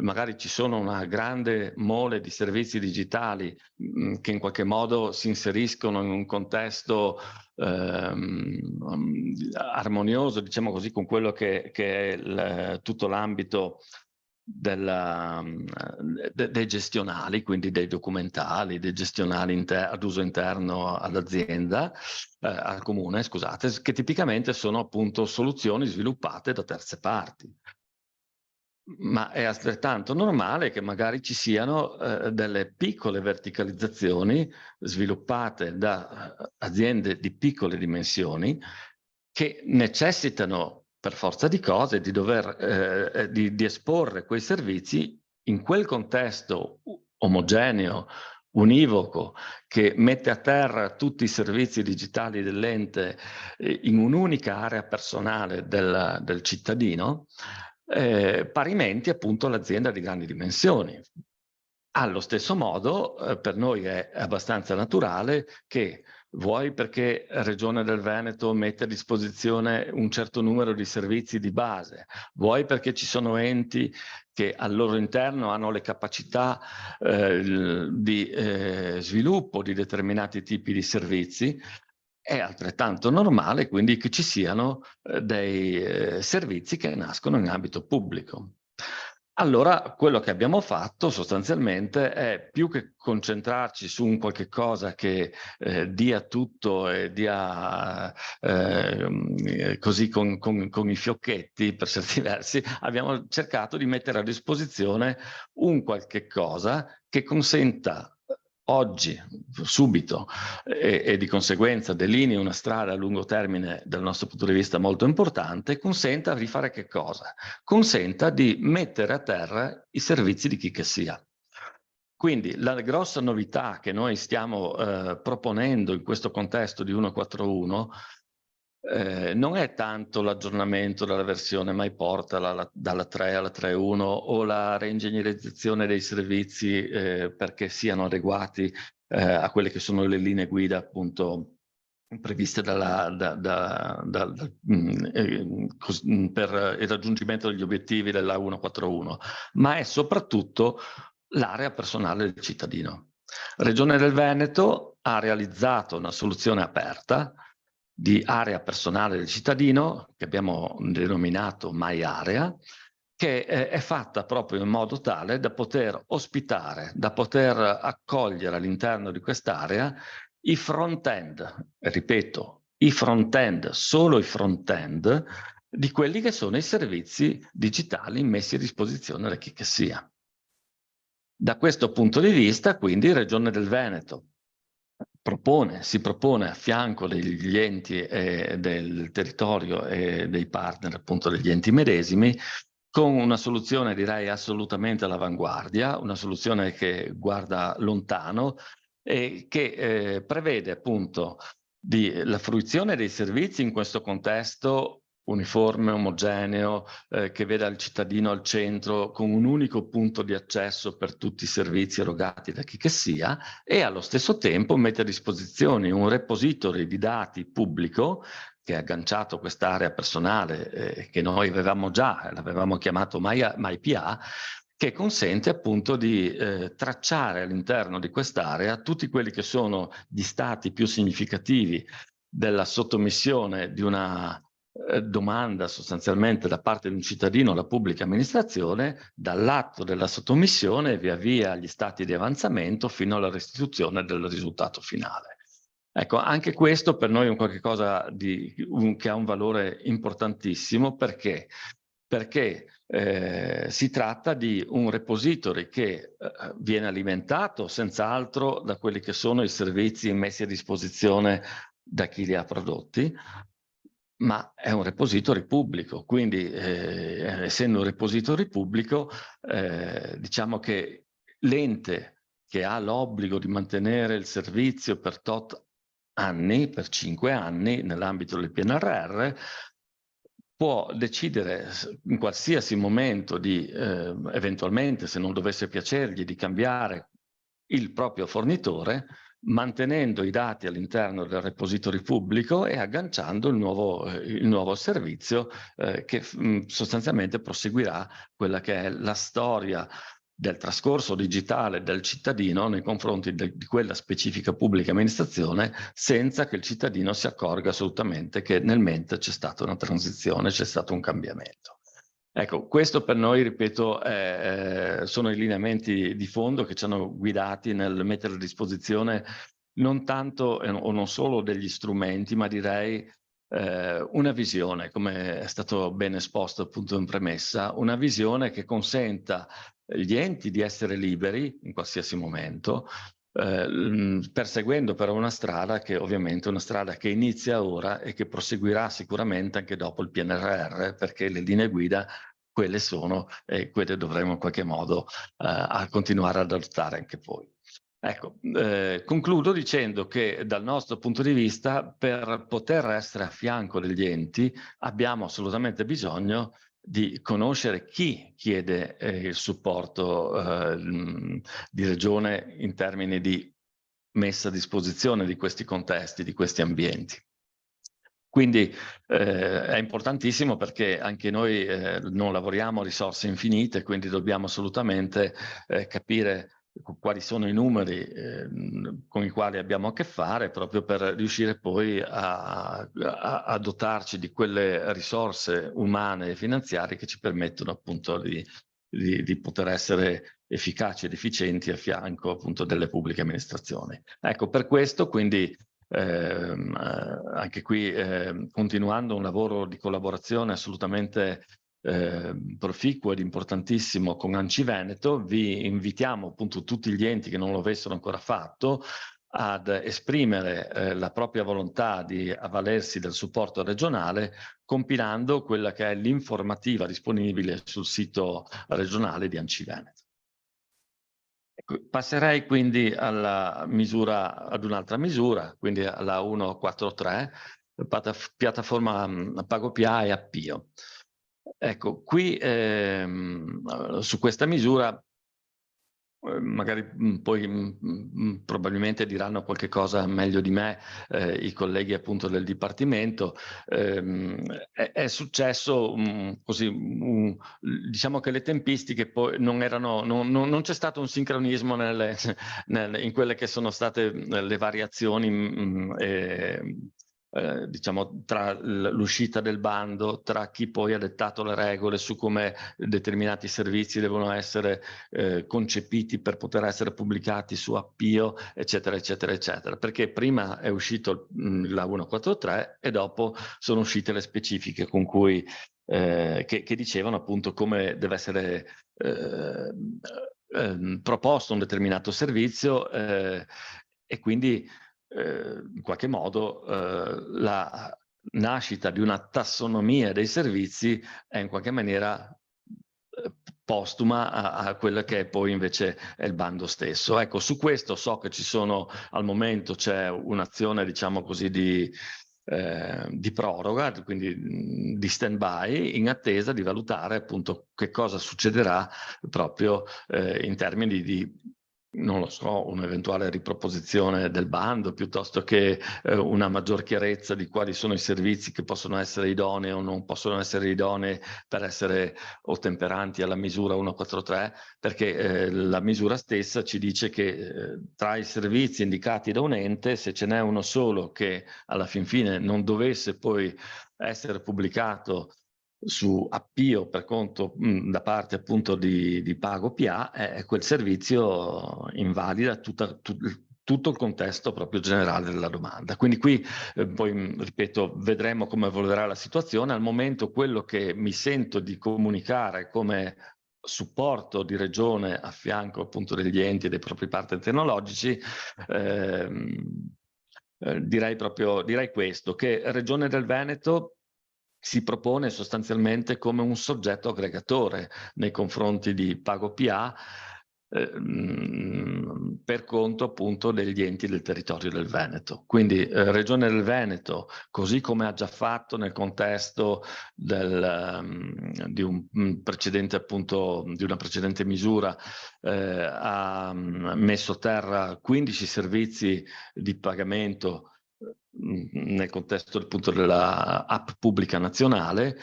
magari ci sono una grande mole di servizi digitali che in qualche modo si inseriscono in un contesto armonioso, diciamo così, con quello che è tutto l'ambito dei gestionali, quindi dei documentali, dei gestionali ad uso interno all'azienda, al comune, scusate, che tipicamente sono appunto soluzioni sviluppate da terze parti. Ma è altrettanto normale che magari ci siano delle piccole verticalizzazioni sviluppate da aziende di piccole dimensioni che necessitano per forza di cose di dover di esporre quei servizi in quel contesto omogeneo, univoco, che mette a terra tutti i servizi digitali dell'ente in un'unica area personale del cittadino, parimenti appunto all'azienda di grandi dimensioni. Allo stesso modo, per noi è abbastanza naturale che, vuoi perché Regione del Veneto mette a disposizione un certo numero di servizi di base, vuoi perché ci sono enti che al loro interno hanno le capacità di sviluppo di determinati tipi di servizi, è altrettanto normale quindi che ci siano dei servizi che nascono in ambito pubblico. Allora, quello che abbiamo fatto sostanzialmente è, più che concentrarci su un qualche cosa che dia tutto e dia così con i fiocchetti, per certi versi, abbiamo cercato di mettere a disposizione un qualche cosa che consenta oggi, subito, e di conseguenza delinei una strada a lungo termine dal nostro punto di vista molto importante, consenta di fare che cosa? Consenta di mettere a terra i servizi di chi che sia. Quindi la grossa novità che noi stiamo proponendo in questo contesto di 1.4.1 non è tanto l'aggiornamento della versione MyPortal dalla 3 alla 3.1 o la reingegnerizzazione dei servizi perché siano adeguati a quelle che sono le linee guida appunto previste per il raggiungimento degli obiettivi della 1.4.1, ma è soprattutto l'area personale del cittadino. Regione del Veneto ha realizzato una soluzione aperta di area personale del cittadino, che abbiamo denominato MyArea, che è fatta proprio in modo tale da poter ospitare, da poter accogliere all'interno di quest'area i front-end, ripeto, i front-end, solo i front-end, di quelli che sono i servizi digitali messi a disposizione da chi che sia. Da questo punto di vista, quindi, Regione del Veneto si propone a fianco degli enti del territorio e dei partner appunto degli enti medesimi con una soluzione direi assolutamente all'avanguardia, una soluzione che guarda lontano e che prevede appunto la fruizione dei servizi in questo contesto uniforme, omogeneo, che veda il cittadino al centro con un unico punto di accesso per tutti i servizi erogati da chi che sia e allo stesso tempo mette a disposizione un repository di dati pubblico che è agganciato a quest'area personale che noi avevamo già, l'avevamo chiamato MyPA, che consente appunto di tracciare all'interno di quest'area tutti quelli che sono gli stati più significativi della sottomissione di una domanda sostanzialmente da parte di un cittadino alla pubblica amministrazione, dall'atto della sottomissione via via agli stati di avanzamento fino alla restituzione del risultato finale. Ecco, anche questo per noi è un qualche cosa che ha un valore importantissimo perché si tratta di un repository che viene alimentato senz'altro da quelli che sono i servizi messi a disposizione da chi li ha prodotti, ma è un repository pubblico, quindi essendo un repository pubblico diciamo che l'ente che ha l'obbligo di mantenere il servizio per tot anni, per 5 anni nell'ambito del PNRR, può decidere in qualsiasi momento di eventualmente, se non dovesse piacergli, di cambiare il proprio fornitore, mantenendo i dati all'interno del repository pubblico e agganciando il nuovo servizio che sostanzialmente proseguirà quella che è la storia del trascorso digitale del cittadino nei confronti di quella specifica pubblica amministrazione senza che il cittadino si accorga assolutamente che nel mentre c'è stata una transizione, c'è stato un cambiamento. Ecco, questo per noi, ripeto, sono i lineamenti di fondo che ci hanno guidati nel mettere a disposizione non tanto o non solo degli strumenti, ma direi una visione, come è stato ben esposto appunto in premessa, una visione che consenta agli enti di essere liberi in qualsiasi momento, perseguendo però una strada che ovviamente è una strada che inizia ora e che proseguirà sicuramente anche dopo il PNRR, perché le linee guida quelle sono e quelle dovremo in qualche modo a continuare ad adottare anche voi. Ecco, concludo dicendo che dal nostro punto di vista per poter essere a fianco degli enti abbiamo assolutamente bisogno di conoscere chi chiede il supporto di regione in termini di messa a disposizione di questi contesti, di questi ambienti. Quindi è importantissimo perché anche noi non lavoriamo a risorse infinite, quindi dobbiamo assolutamente capire quali sono i numeri con i quali abbiamo a che fare, proprio per riuscire poi a dotarci di quelle risorse umane e finanziarie che ci permettono appunto di poter essere efficaci ed efficienti a fianco appunto delle pubbliche amministrazioni. Ecco, per questo quindi anche qui continuando un lavoro di collaborazione assolutamente proficuo ed importantissimo con ANCI Veneto, vi invitiamo appunto tutti gli enti che non lo avessero ancora fatto ad esprimere la propria volontà di avvalersi del supporto regionale compilando quella che è l'informativa disponibile sul sito regionale di ANCI Veneto. Passerei quindi ad un'altra misura, quindi alla 143, piattaforma PagoPA e Appio. Ecco, qui su questa misura magari poi probabilmente diranno qualche cosa meglio di me i colleghi appunto del Dipartimento. È successo così, diciamo che le tempistiche poi non c'è stato un sincronismo in quelle che sono state le variazioni diciamo tra l'uscita del bando, tra chi poi ha dettato le regole su come determinati servizi devono essere concepiti per poter essere pubblicati su Appio, eccetera, eccetera, eccetera. Perché prima è uscito la 143 e dopo sono uscite le specifiche con cui che dicevano appunto come deve essere proposto un determinato servizio e quindi in qualche modo la nascita di una tassonomia dei servizi è in qualche maniera postuma a quello che poi invece è il bando stesso. Ecco, su questo so che ci sono, al momento c'è un'azione, diciamo così, di proroga, quindi di stand-by, in attesa di valutare appunto che cosa succederà proprio in termini di non lo so, un'eventuale riproposizione del bando, piuttosto che una maggior chiarezza di quali sono i servizi che possono essere idonei o non possono essere idonei per essere ottemperanti alla misura 143, perché la misura stessa ci dice che tra i servizi indicati da un ente, se ce n'è uno solo che alla fin fine non dovesse poi essere pubblicato su Appio per conto da parte appunto di PagoPA, quel servizio invalida tutto il contesto proprio generale della domanda. Quindi qui poi ripeto, vedremo come evolverà la situazione. Al momento quello che mi sento di comunicare come supporto di regione a fianco appunto degli enti e dei propri partner tecnologici, direi questo, che Regione del Veneto si propone sostanzialmente come un soggetto aggregatore nei confronti di PagoPA per conto appunto degli enti del territorio del Veneto. Quindi Regione del Veneto, così come ha già fatto nel contesto di una precedente misura, ha messo a terra 15 servizi di pagamento nel contesto appunto della app pubblica nazionale.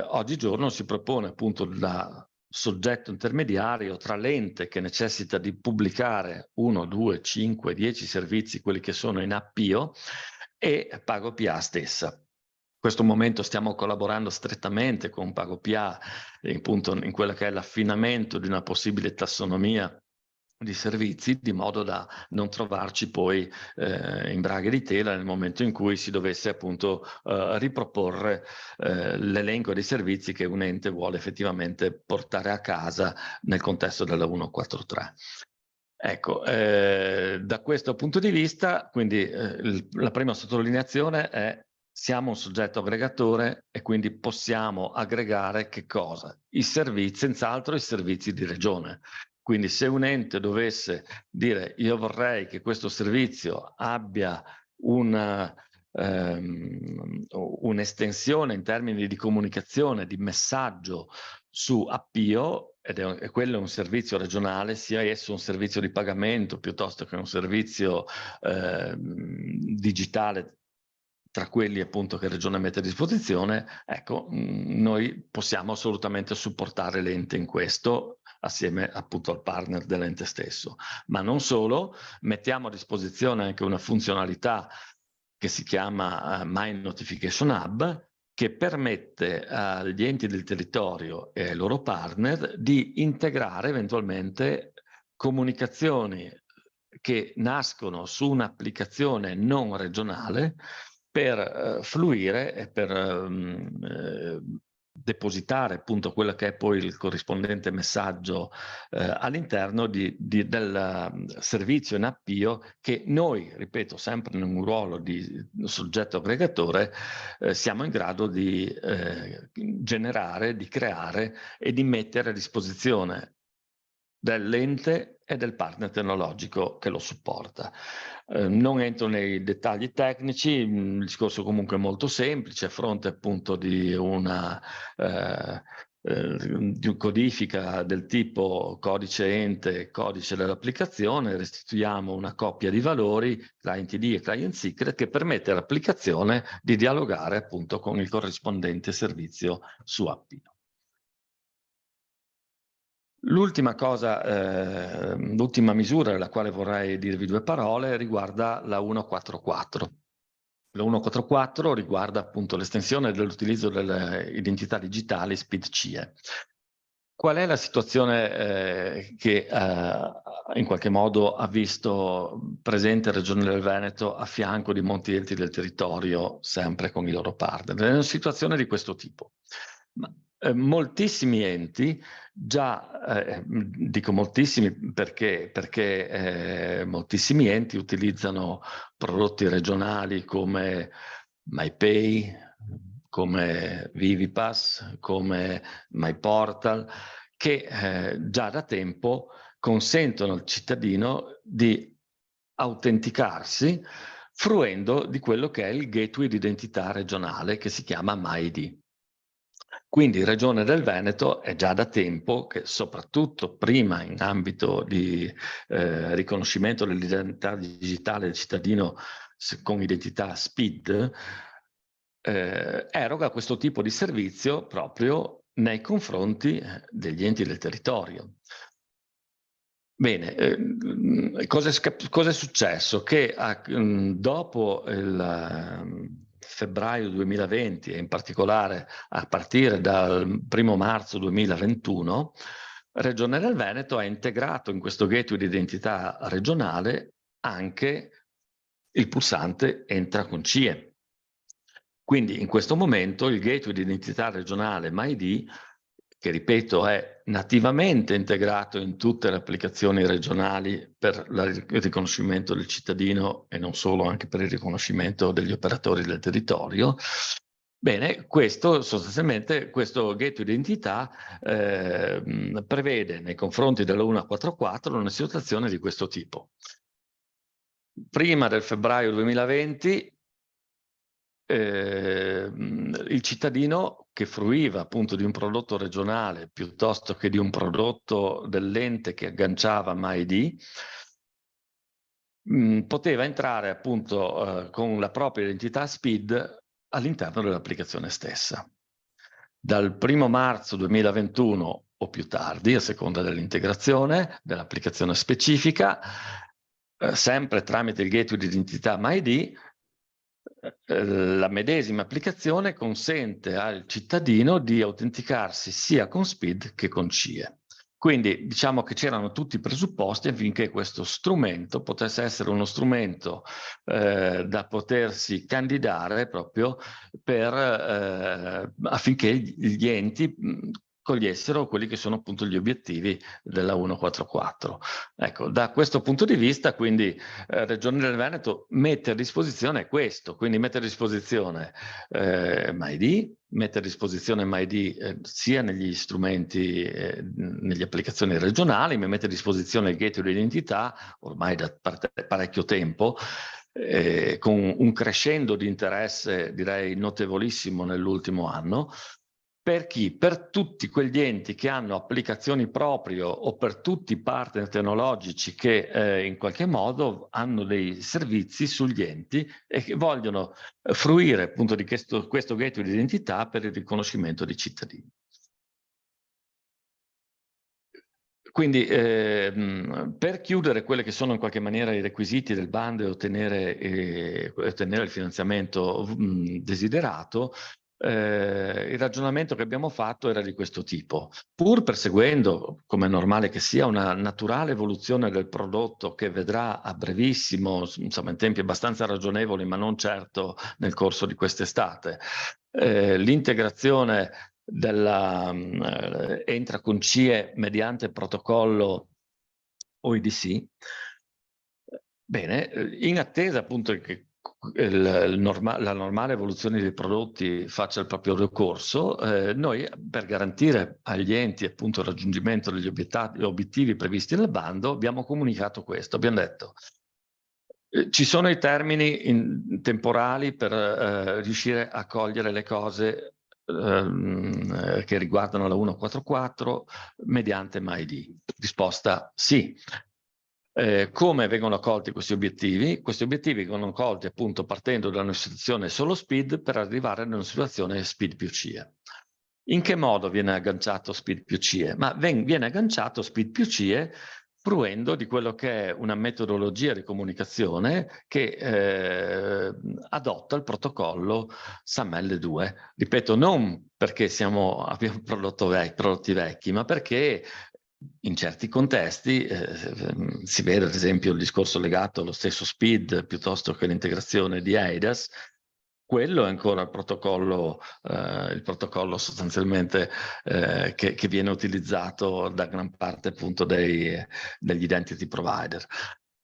Oggigiorno si propone appunto da soggetto intermediario tra l'ente che necessita di pubblicare 1, 2, 5, 10 servizi, quelli che sono in Appio, e PagoPA stessa. In questo momento stiamo collaborando strettamente con PagoPA appunto in quello che è l'affinamento di una possibile tassonomia di servizi, di modo da non trovarci poi in braghe di tela nel momento in cui si dovesse appunto riproporre l'elenco dei servizi che un ente vuole effettivamente portare a casa nel contesto della 143. Ecco, da questo punto di vista, quindi la prima sottolineazione è: siamo un soggetto aggregatore e quindi possiamo aggregare che cosa? I servizi, senz'altro i servizi di regione. Quindi se un ente dovesse dire io vorrei che questo servizio abbia un'estensione in termini di comunicazione, di messaggio su Appio, e quello è un servizio regionale, sia esso un servizio di pagamento piuttosto che un servizio digitale tra quelli appunto che Regione mette a disposizione, ecco, noi possiamo assolutamente supportare l'ente in questo, assieme appunto al partner dell'ente stesso. Ma non solo, mettiamo a disposizione anche una funzionalità che si chiama My Notification Hub, che permette agli enti del territorio e ai loro partner di integrare eventualmente comunicazioni che nascono su un'applicazione non regionale per fluire e per depositare appunto quello che è poi il corrispondente messaggio all'interno del servizio in appio che noi, ripeto, sempre in un ruolo di soggetto aggregatore, siamo in grado di generare, di creare e di mettere a disposizione dell'ente e del partner tecnologico che lo supporta. Non entro nei dettagli tecnici, il discorso comunque è molto semplice, a fronte appunto di una codifica del tipo codice ente, codice dell'applicazione, restituiamo una coppia di valori, client ID e client secret, che permette all'applicazione di dialogare appunto con il corrispondente servizio su Appio. L'ultima cosa, l'ultima misura della quale vorrei dirvi due parole riguarda la 144. La 144 riguarda appunto l'estensione dell'utilizzo delle identità digitali SPID-CIE. Qual è la situazione che in qualche modo ha visto presente la Regione del Veneto a fianco di molti enti del territorio, sempre con i loro partner? È una situazione di questo tipo. Moltissimi enti già, dico moltissimi perché moltissimi enti utilizzano prodotti regionali come MyPay, come Vivipass, come MyPortal, che già da tempo consentono al cittadino di autenticarsi fruendo di quello che è il gateway di identità regionale che si chiama MyID. Quindi Regione del Veneto è già da tempo che, soprattutto prima in ambito di riconoscimento dell'identità digitale del cittadino con identità SPID, eroga questo tipo di servizio proprio nei confronti degli enti del territorio. Bene, cosa è successo? Che dopo il febbraio 2020 e in particolare a partire dal 1° marzo 2021, Regione del Veneto ha integrato in questo gateway di identità regionale anche il pulsante Entra con CIE. Quindi in questo momento il gateway di identità regionale MyID, che ripeto è nativamente integrato in tutte le applicazioni regionali per il riconoscimento del cittadino e non solo, anche per il riconoscimento degli operatori del territorio. Bene, questo sostanzialmente, questo gateway di identità prevede nei confronti della 144 una situazione di questo tipo. Prima del febbraio 2020 il cittadino che fruiva appunto di un prodotto regionale piuttosto che di un prodotto dell'ente che agganciava MyID poteva entrare appunto con la propria identità SPID all'interno dell'applicazione stessa. Dal 1° marzo 2021 o più tardi, a seconda dell'integrazione dell'applicazione specifica, sempre tramite il gateway di identità MyID, la medesima applicazione consente al cittadino di autenticarsi sia con SPID che con CIE. Quindi diciamo che c'erano tutti i presupposti affinché questo strumento potesse essere uno strumento da potersi candidare proprio affinché gli enti cogliessero quelli che sono appunto gli obiettivi della 144. Ecco, da questo punto di vista, quindi Regione del Veneto mette a disposizione questo, quindi mette a disposizione MyID, mette a disposizione MyID sia negli strumenti, nelle applicazioni regionali, ma mette a disposizione il gateway di identità ormai da parecchio tempo, con un crescendo di interesse direi notevolissimo nell'ultimo anno. Per chi? Per tutti quegli enti che hanno applicazioni proprie o per tutti i partner tecnologici che in qualche modo hanno dei servizi sugli enti e che vogliono fruire appunto di questo gateway di identità per il riconoscimento dei cittadini. Quindi per chiudere quelli che sono in qualche maniera i requisiti del bando e ottenere il finanziamento desiderato, il ragionamento che abbiamo fatto era di questo tipo. Pur perseguendo, come è normale che sia, una naturale evoluzione del prodotto che vedrà a brevissimo, insomma in tempi abbastanza ragionevoli, ma non certo nel corso di quest'estate, l'integrazione entra con CIE mediante protocollo OIDC. Bene, in attesa appunto che la normale evoluzione dei prodotti faccia il proprio ricorso, noi per garantire agli enti appunto il raggiungimento degli obiettivi previsti nel bando abbiamo comunicato questo, abbiamo detto ci sono i termini temporali per riuscire a cogliere le cose che riguardano la 144 mediante MyID. Risposta sì. Come vengono colti questi obiettivi? Questi obiettivi vengono colti appunto partendo da una situazione solo SPID per arrivare ad una situazione SPID più CIE. In che modo viene agganciato SPID più CIE? Ma viene agganciato SPID più CIE fruendo di quello che è una metodologia di comunicazione che adotta il protocollo SAML 2. Ripeto, non perché abbiamo prodotti vecchi, ma perché in certi contesti si vede ad esempio il discorso legato allo stesso SPID piuttosto che l'integrazione di eIDAS. Quello è ancora il protocollo sostanzialmente che viene utilizzato da gran parte appunto degli identity provider.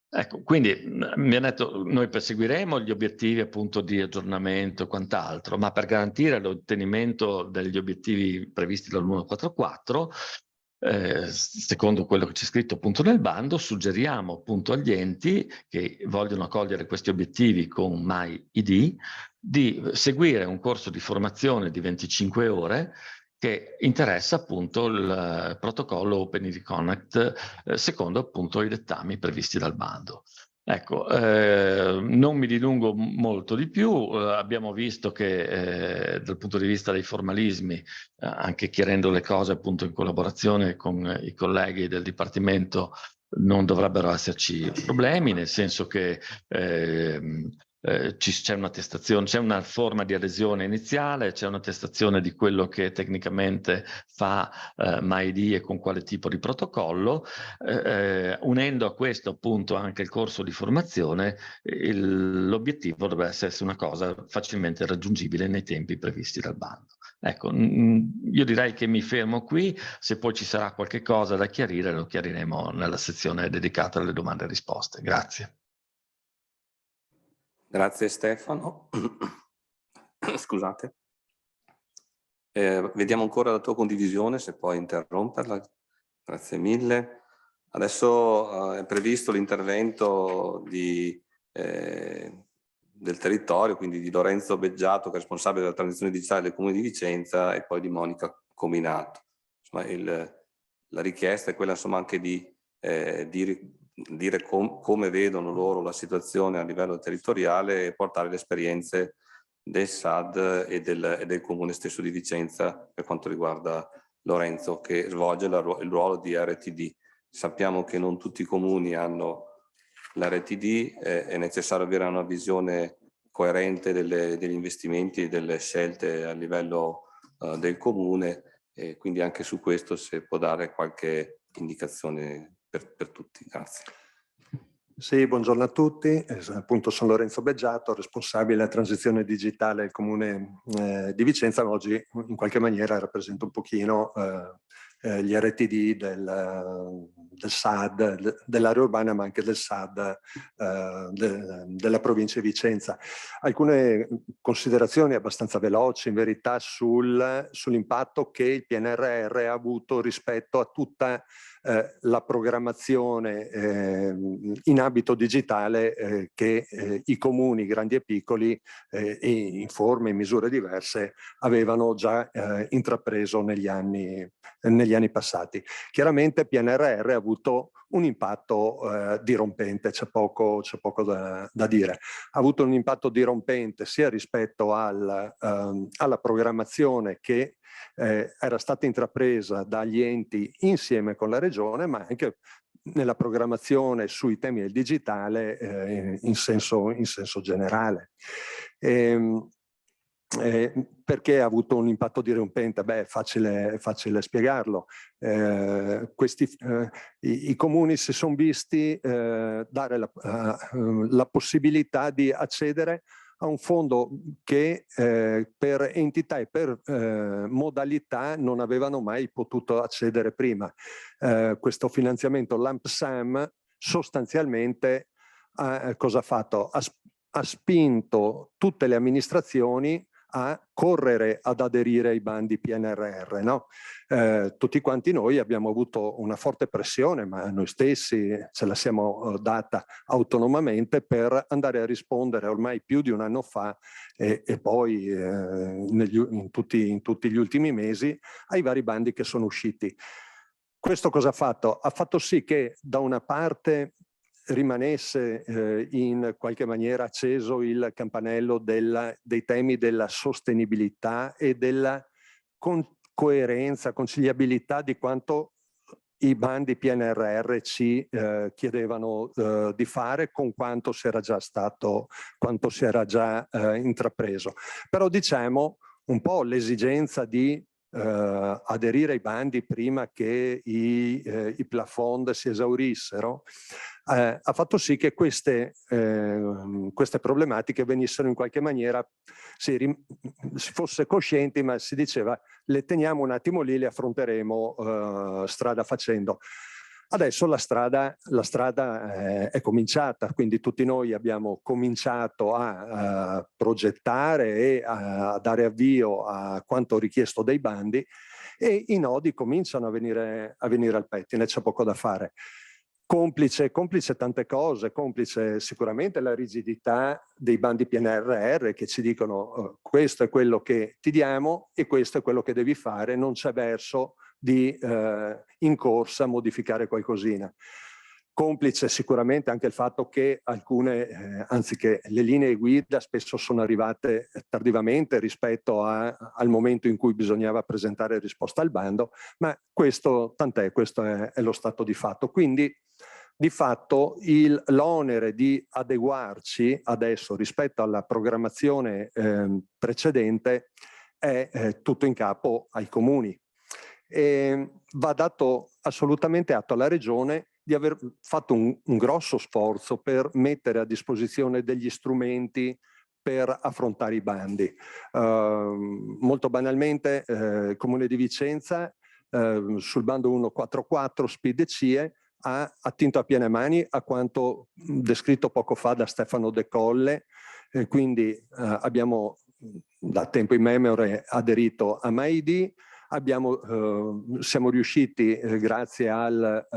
Ecco, quindi mi hanno detto, noi perseguiremo gli obiettivi appunto di aggiornamento e quant'altro, ma per garantire l'ottenimento degli obiettivi previsti dal 144, secondo quello che c'è scritto appunto nel bando, suggeriamo appunto agli enti che vogliono cogliere questi obiettivi con MyID di seguire un corso di formazione di 25 ore che interessa appunto il protocollo OpenID Connect secondo appunto i dettami previsti dal bando. Ecco, non mi dilungo molto di più, abbiamo visto che dal punto di vista dei formalismi, anche chiarendo le cose appunto in collaborazione con i colleghi del Dipartimento, non dovrebbero esserci problemi, nel senso che c'è un'attestazione, c'è una forma di adesione iniziale, c'è un'attestazione di quello che tecnicamente fa MyID e con quale tipo di protocollo, unendo a questo appunto anche il corso di formazione, l'obiettivo dovrebbe essere una cosa facilmente raggiungibile nei tempi previsti dal bando. Ecco, io direi che mi fermo qui, se poi ci sarà qualche cosa da chiarire lo chiariremo nella sezione dedicata alle domande e risposte. Grazie. Grazie Stefano. Scusate. Vediamo ancora la tua condivisione, se puoi interromperla. Grazie mille. Adesso è previsto l'intervento del territorio, quindi di Lorenzo Beggiato, che è responsabile della transizione digitale del Comune di Vicenza, e poi di Monica Cominato. Insomma, la richiesta è quella insomma anche di dire come vedono loro la situazione a livello territoriale e portare le esperienze del SAD e del Comune stesso di Vicenza per quanto riguarda Lorenzo, che svolge il ruolo di RTD. Sappiamo che non tutti i comuni hanno l'RTD, è necessario avere una visione coerente degli investimenti e delle scelte a livello del comune, e quindi anche su questo se può dare qualche indicazione per tutti. Grazie. Sì, buongiorno a tutti. Appunto sono Lorenzo Beggiato, responsabile della transizione digitale del Comune di Vicenza, ma oggi in qualche maniera rappresento un pochino gli RTD del SAD, dell'area urbana, ma anche del SAD della provincia di Vicenza. Alcune considerazioni abbastanza veloci in verità sull'impatto che il PNRR ha avuto rispetto a tutta la programmazione in ambito digitale che i comuni grandi e piccoli e in forme e in misure diverse avevano già intrapreso negli anni negli anni passati. Chiaramente PNRR ha avuto un impatto dirompente, c'è poco da dire. Ha avuto un impatto dirompente sia rispetto alla programmazione che era stata intrapresa dagli enti insieme con la Regione, ma anche nella programmazione sui temi del digitale in senso generale. Perché ha avuto un impatto dirompente? Beh, è facile spiegarlo. I comuni si sono visti dare la possibilità di accedere a un fondo che per entità e per modalità non avevano mai potuto accedere prima. Questo finanziamento lump sum sostanzialmente cosa ha fatto? Ha spinto tutte le amministrazioni a correre ad aderire ai bandi PNRR. No? Tutti quanti noi abbiamo avuto una forte pressione, ma noi stessi ce la siamo data autonomamente per andare a rispondere ormai più di un anno fa e poi in tutti gli ultimi mesi ai vari bandi che sono usciti. Questo cosa ha fatto? Ha fatto sì che da una parte rimanesse in qualche maniera acceso il campanello dei temi della sostenibilità e della coerenza, conciliabilità di quanto i bandi PNRR ci chiedevano di fare con quanto si era già intrapreso. Però diciamo un po' l'esigenza di aderire ai bandi prima che i plafond si esaurissero, ha fatto sì che queste problematiche venissero in qualche maniera, si fosse coscienti, ma si diceva le teniamo un attimo lì, le affronteremo strada facendo. Adesso la strada è cominciata, quindi tutti noi abbiamo cominciato a progettare e a dare avvio a quanto richiesto dai bandi e i nodi cominciano a venire al pettine, c'è poco da fare. Complice tante cose, complice sicuramente la rigidità dei bandi PNRR che ci dicono questo è quello che ti diamo e questo è quello che devi fare, non c'è verso di in corsa modificare qualcosina. Complice sicuramente anche il fatto che alcune, anziché le linee guida spesso sono arrivate tardivamente rispetto al momento in cui bisognava presentare risposta al bando, ma questo tant'è, questo è lo stato di fatto. Quindi di fatto l'onere di adeguarci adesso rispetto alla programmazione precedente è tutto in capo ai comuni. Va dato assolutamente atto alla Regione di aver fatto un grosso sforzo per mettere a disposizione degli strumenti per affrontare i bandi. Molto banalmente il Comune di Vicenza sul bando 144 SPID CIE ha attinto a piene mani a quanto descritto poco fa da Stefano De Colle, quindi abbiamo da tempo immemore aderito a MAID, siamo riusciti grazie al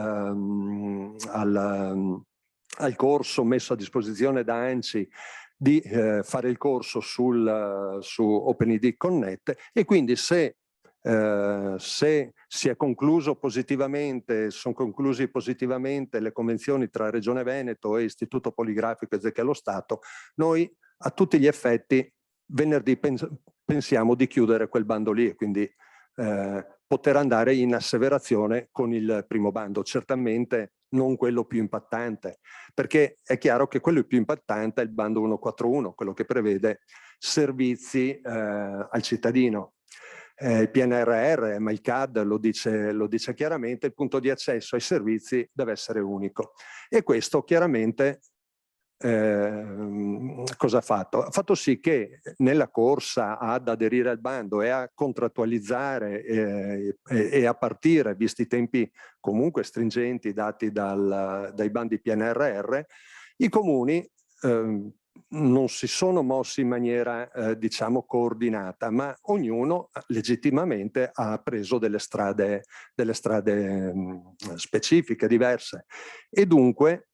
corso messo a disposizione da ANCI di fare il corso su OpenID Connect e quindi se si è concluso positivamente, sono conclusi positivamente le convenzioni tra Regione Veneto e Istituto Poligrafico e Zecca dello Stato, noi a tutti gli effetti venerdì pensiamo di chiudere quel bando lì e quindi poter andare in asseverazione con il primo bando, certamente non quello più impattante, perché è chiaro che quello più impattante è il bando 141, quello che prevede servizi al cittadino. Il PNRR, ma il CAD lo dice chiaramente, il punto di accesso ai servizi deve essere unico. E questo chiaramente cosa ha fatto? Ha fatto sì che nella corsa ad aderire al bando e a contrattualizzare e a partire, visti i tempi comunque stringenti dati dai bandi PNRR, i comuni non si sono mossi in maniera diciamo coordinata, ma ognuno legittimamente ha preso delle strade specifiche, diverse e dunque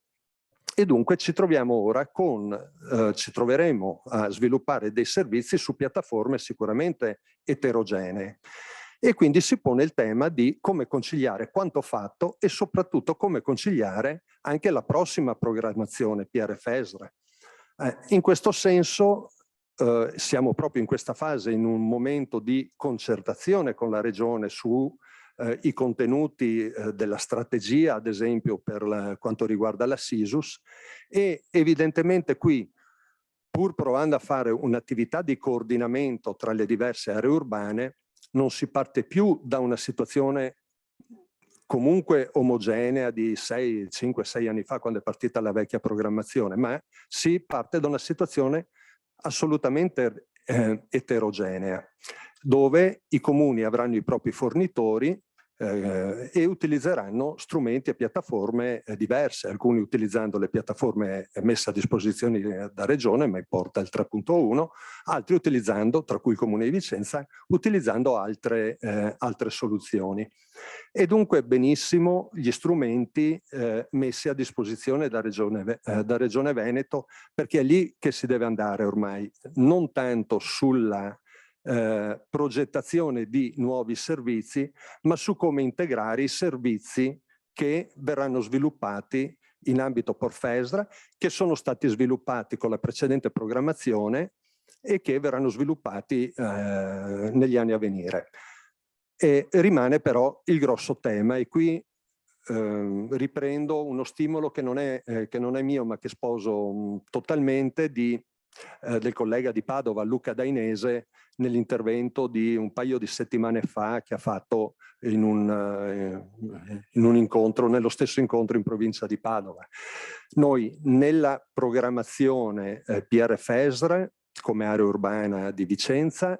ci troviamo ora ci troveremo a sviluppare dei servizi su piattaforme sicuramente eterogenee E quindi si pone il tema di come conciliare quanto fatto e soprattutto come conciliare anche la prossima programmazione PRFESR. In questo senso siamo proprio in questa fase, in un momento di concertazione con la Regione su i contenuti della strategia, ad esempio per quanto riguarda la SISUS, e evidentemente qui, pur provando a fare un'attività di coordinamento tra le diverse aree urbane, non si parte più da una situazione comunque omogenea di 5-6 anni fa, quando è partita la vecchia programmazione, ma si parte da una situazione assolutamente eterogenea, dove i comuni avranno i propri fornitori e utilizzeranno strumenti e piattaforme diverse, alcuni utilizzando le piattaforme messe a disposizione da Regione, MyPortal 3.1, altri utilizzando, tra cui il Comune di Vicenza, utilizzando altre soluzioni. E dunque benissimo gli strumenti messi a disposizione da Regione Veneto, perché è lì che si deve andare ormai, non tanto sulla progettazione di nuovi servizi, ma su come integrare i servizi che verranno sviluppati in ambito PORFESR, che sono stati sviluppati con la precedente programmazione e che verranno sviluppati negli anni a venire. E rimane però il grosso tema, e qui riprendo uno stimolo che non è mio, ma che sposo totalmente, del collega di Padova, Luca Dainese, nell'intervento di un paio di settimane fa che ha fatto in un incontro, nello stesso incontro in provincia di Padova. Noi nella programmazione PRFESR, come area urbana di Vicenza,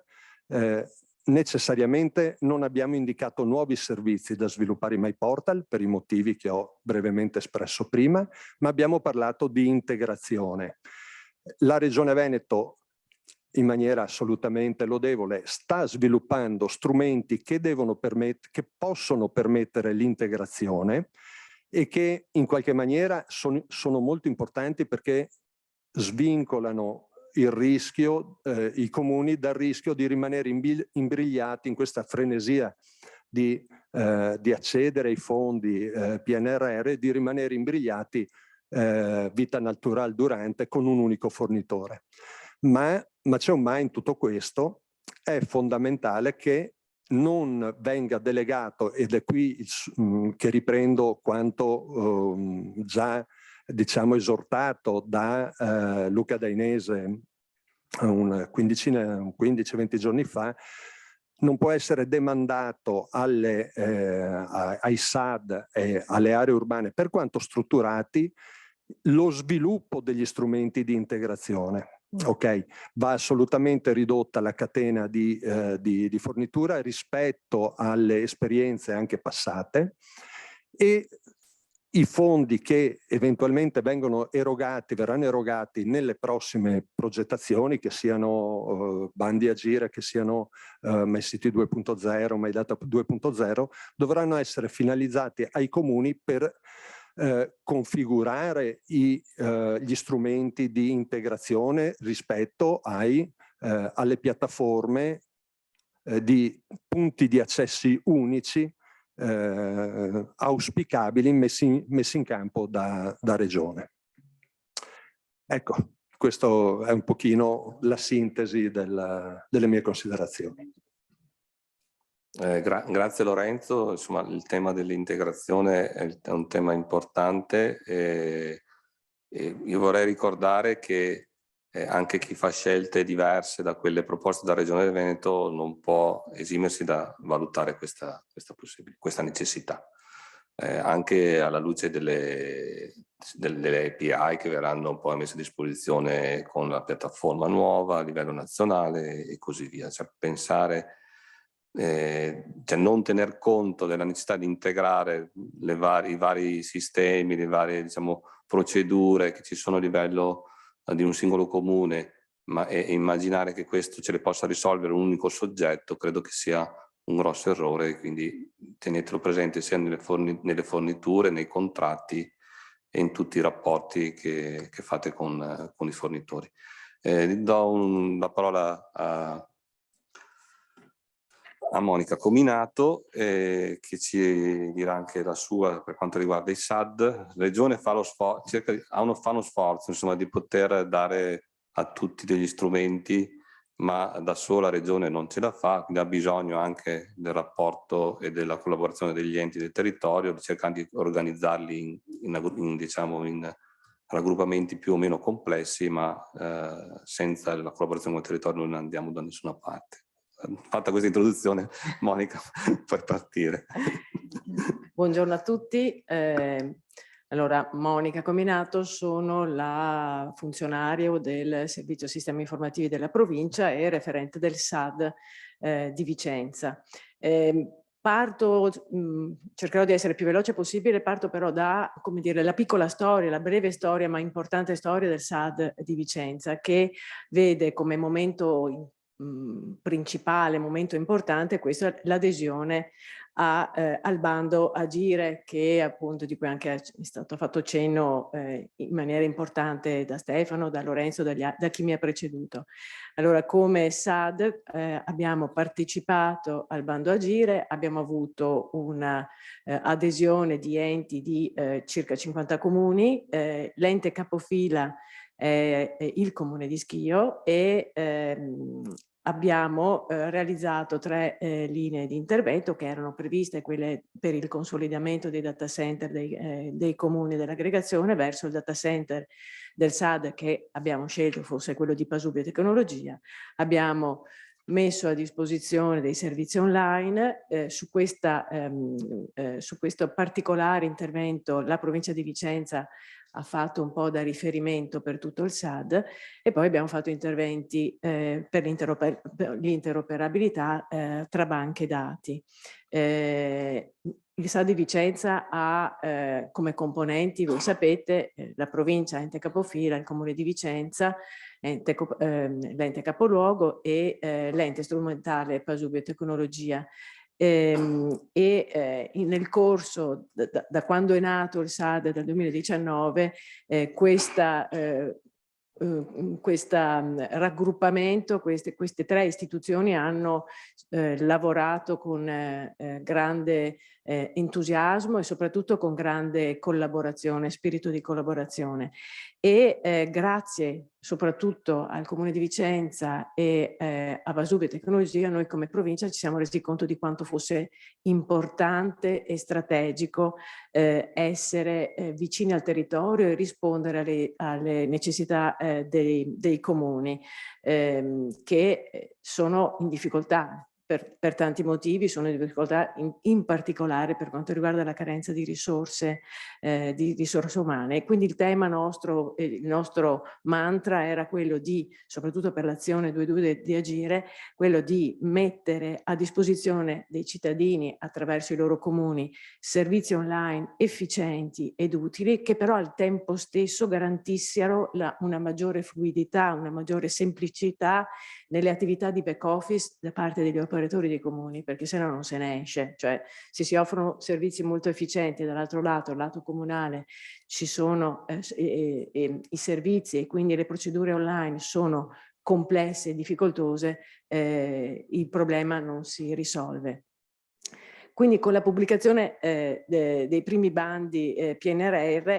necessariamente non abbiamo indicato nuovi servizi da sviluppare in MyPortal per i motivi che ho brevemente espresso prima, ma abbiamo parlato di integrazione. La Regione Veneto, in maniera assolutamente lodevole, sta sviluppando strumenti che possono permettere l'integrazione e che in qualche maniera sono molto importanti, perché svincolano il rischio, i comuni dal rischio di rimanere imbrigliati in questa frenesia di accedere ai fondi PNRR, di rimanere imbrigliati vita natural durante con un unico fornitore. Ma c'è un ma in tutto questo: è fondamentale che non venga delegato, ed è qui che riprendo quanto già esortato da Luca Dainese 15-20 giorni fa, non può essere demandato ai SAD e alle aree urbane, per quanto strutturati, lo sviluppo degli strumenti di integrazione. Ok, va assolutamente ridotta la catena di fornitura rispetto alle esperienze anche passate, e i fondi che eventualmente verranno erogati nelle prossime progettazioni, che siano bandi a gire, che siano MyCity 2.0, MyData 2.0, dovranno essere finalizzati ai comuni per configurare gli strumenti di integrazione rispetto alle piattaforme di punti di accessi unici auspicabili messi in campo da Regione. Ecco, questo è un pochino la sintesi delle mie considerazioni. Grazie Lorenzo. Insomma, il tema dell'integrazione è un tema importante, e io vorrei ricordare che anche chi fa scelte diverse da quelle proposte da Regione Veneto non può esimersi da valutare questa necessità, anche alla luce delle API che verranno poi messe a disposizione con la piattaforma nuova a livello nazionale e così via. Cioè, pensare, non tener conto della necessità di integrare i vari sistemi, le varie procedure che ci sono a livello di un singolo comune, ma immaginare che questo ce le possa risolvere un unico soggetto, credo che sia un grosso errore, quindi tenetelo presente sia nelle forniture, nei contratti e in tutti i rapporti che fate con i fornitori. Do la parola a Monica Cominato, che ci dirà anche la sua per quanto riguarda i SAD. La Regione fa uno sforzo insomma, di poter dare a tutti degli strumenti, ma da sola la Regione non ce la fa, quindi ha bisogno anche del rapporto e della collaborazione degli enti del territorio, cercando di organizzarli in raggruppamenti più o meno complessi, ma senza la collaborazione con il territorio non andiamo da nessuna parte. Fatta questa introduzione, Monica, puoi partire. Buongiorno a tutti. Allora, Monica Cominato, sono la funzionario del Servizio Sistemi Informativi della provincia e referente del SAD di Vicenza. Cercherò di essere più veloce possibile, parto però da, come dire, la piccola storia, la breve storia ma importante storia del SAD di Vicenza, che vede come momento principale, momento importante, questo è l'adesione al bando Agire, che appunto di cui anche è stato fatto cenno in maniera importante da Stefano, da Lorenzo, da chi mi ha preceduto. Allora, come SAD abbiamo partecipato al bando Agire, abbiamo avuto una adesione di enti di circa 50 comuni, l'ente capofila il comune di Schio, e abbiamo realizzato 3 linee di intervento che erano previste, quelle per il consolidamento dei data center dei comuni dell'aggregazione verso il data center del SAD, che abbiamo scelto fosse quello di Pasubio Tecnologia. Abbiamo messo a disposizione dei servizi online. Su questo particolare intervento la provincia di Vicenza ha fatto un po' da riferimento per tutto il SAD, e poi abbiamo fatto interventi per l'interoperabilità tra banche dati. Il SAD di Vicenza ha come componenti, voi sapete, la provincia, ente capofila, il comune di Vicenza, l'ente capoluogo e l'ente strumentale Pasubio Tecnologia. Nel corso, da quando è nato il SAD dal 2019, questo raggruppamento, queste 3 istituzioni hanno lavorato con grande entusiasmo e soprattutto con grande collaborazione, spirito di collaborazione, e grazie soprattutto al Comune di Vicenza e a Pasubio Tecnologia, noi come provincia ci siamo resi conto di quanto fosse importante e strategico essere vicini al territorio e rispondere alle necessità dei comuni che sono in difficoltà. Per tanti motivi sono in difficoltà, in particolare per quanto riguarda la carenza di risorse umane. E quindi il tema nostro, il nostro mantra era quello di, soprattutto per l'azione 2.2 di Agire, quello di mettere a disposizione dei cittadini attraverso i loro comuni servizi online efficienti ed utili, che però al tempo stesso garantissero una maggiore fluidità, una maggiore semplicità nelle attività di back office da parte degli operatori dei comuni, perché se no non se ne esce. Cioè, se si offrono servizi molto efficienti, dall'altro lato, al lato comunale, ci sono i servizi e quindi le procedure online sono complesse e difficoltose, il problema non si risolve. Quindi con la pubblicazione dei primi bandi PNRR,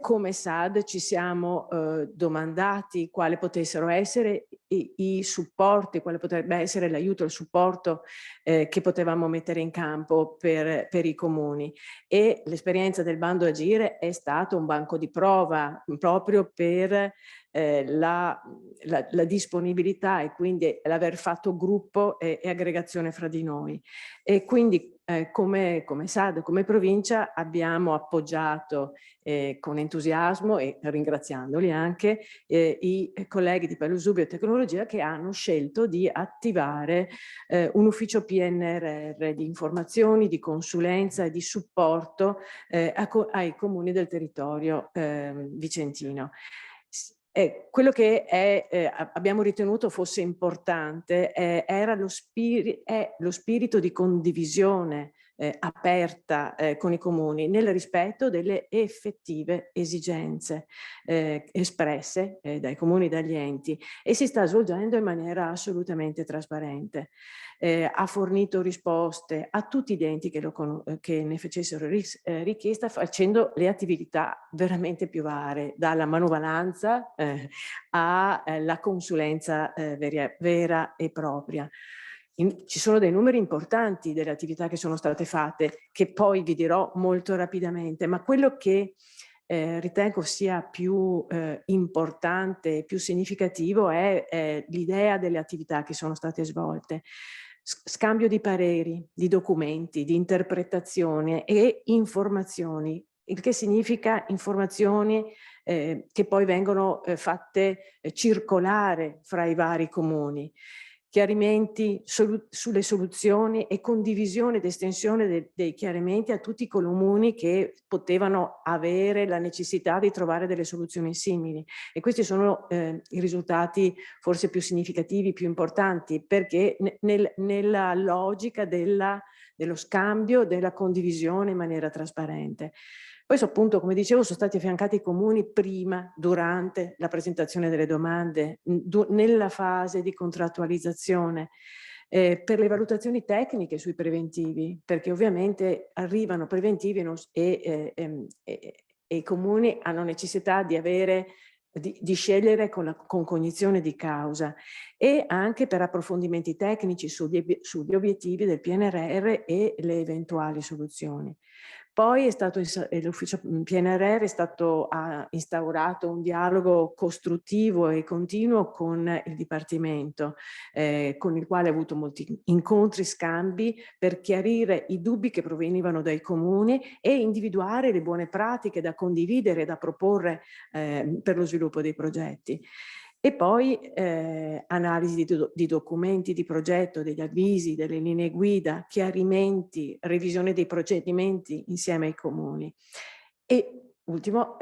come SAD ci siamo domandati quali potessero essere i supporti, quale potrebbe essere l'aiuto e il supporto che potevamo mettere in campo per i comuni, e l'esperienza del bando Agire è stato un banco di prova proprio per la disponibilità e quindi l'aver fatto gruppo e aggregazione fra di noi. E quindi come SAD, come provincia, abbiamo appoggiato con entusiasmo, e ringraziandoli anche, i colleghi di Pasubio Tecnologia, che hanno scelto di attivare un ufficio PNRR di informazioni, di consulenza e di supporto ai comuni del territorio vicentino. Quello che abbiamo ritenuto fosse importante era lo spirito di condivisione aperta con i comuni, nel rispetto delle effettive esigenze espresse dai comuni e dagli enti, e si sta svolgendo in maniera assolutamente trasparente. Ha fornito risposte a tutti gli enti che ne facessero richiesta, facendo le attività veramente più varie, dalla manovalanza alla consulenza vera e propria. Ci sono dei numeri importanti delle attività che sono state fatte, che poi vi dirò molto rapidamente, ma quello che ritengo sia più importante e più significativo è l'idea delle attività che sono state svolte. Scambio di pareri, di documenti, di interpretazione e informazioni, il che significa informazioni che poi vengono fatte circolare fra i vari comuni, chiarimenti sulle soluzioni e condivisione ed estensione dei chiarimenti a tutti i comuni che potevano avere la necessità di trovare delle soluzioni simili. E questi sono i risultati forse più significativi, più importanti, perché nella logica dello scambio, della condivisione in maniera trasparente. Poi appunto, come dicevo, sono stati affiancati i comuni prima, durante la presentazione delle domande, nella fase di contrattualizzazione, per le valutazioni tecniche sui preventivi, perché ovviamente arrivano preventivi e i comuni hanno necessità di scegliere con cognizione di causa, e anche per approfondimenti tecnici sugli obiettivi del PNRR e le eventuali soluzioni. Poi l'ufficio PNRR ha instaurato un dialogo costruttivo e continuo con il Dipartimento, con il quale ha avuto molti incontri, scambi, per chiarire i dubbi che provenivano dai comuni e individuare le buone pratiche da condividere e da proporre per lo sviluppo dei progetti. E poi analisi di documenti di progetto, degli avvisi, delle linee guida, chiarimenti, revisione dei procedimenti insieme ai comuni. E ultimo,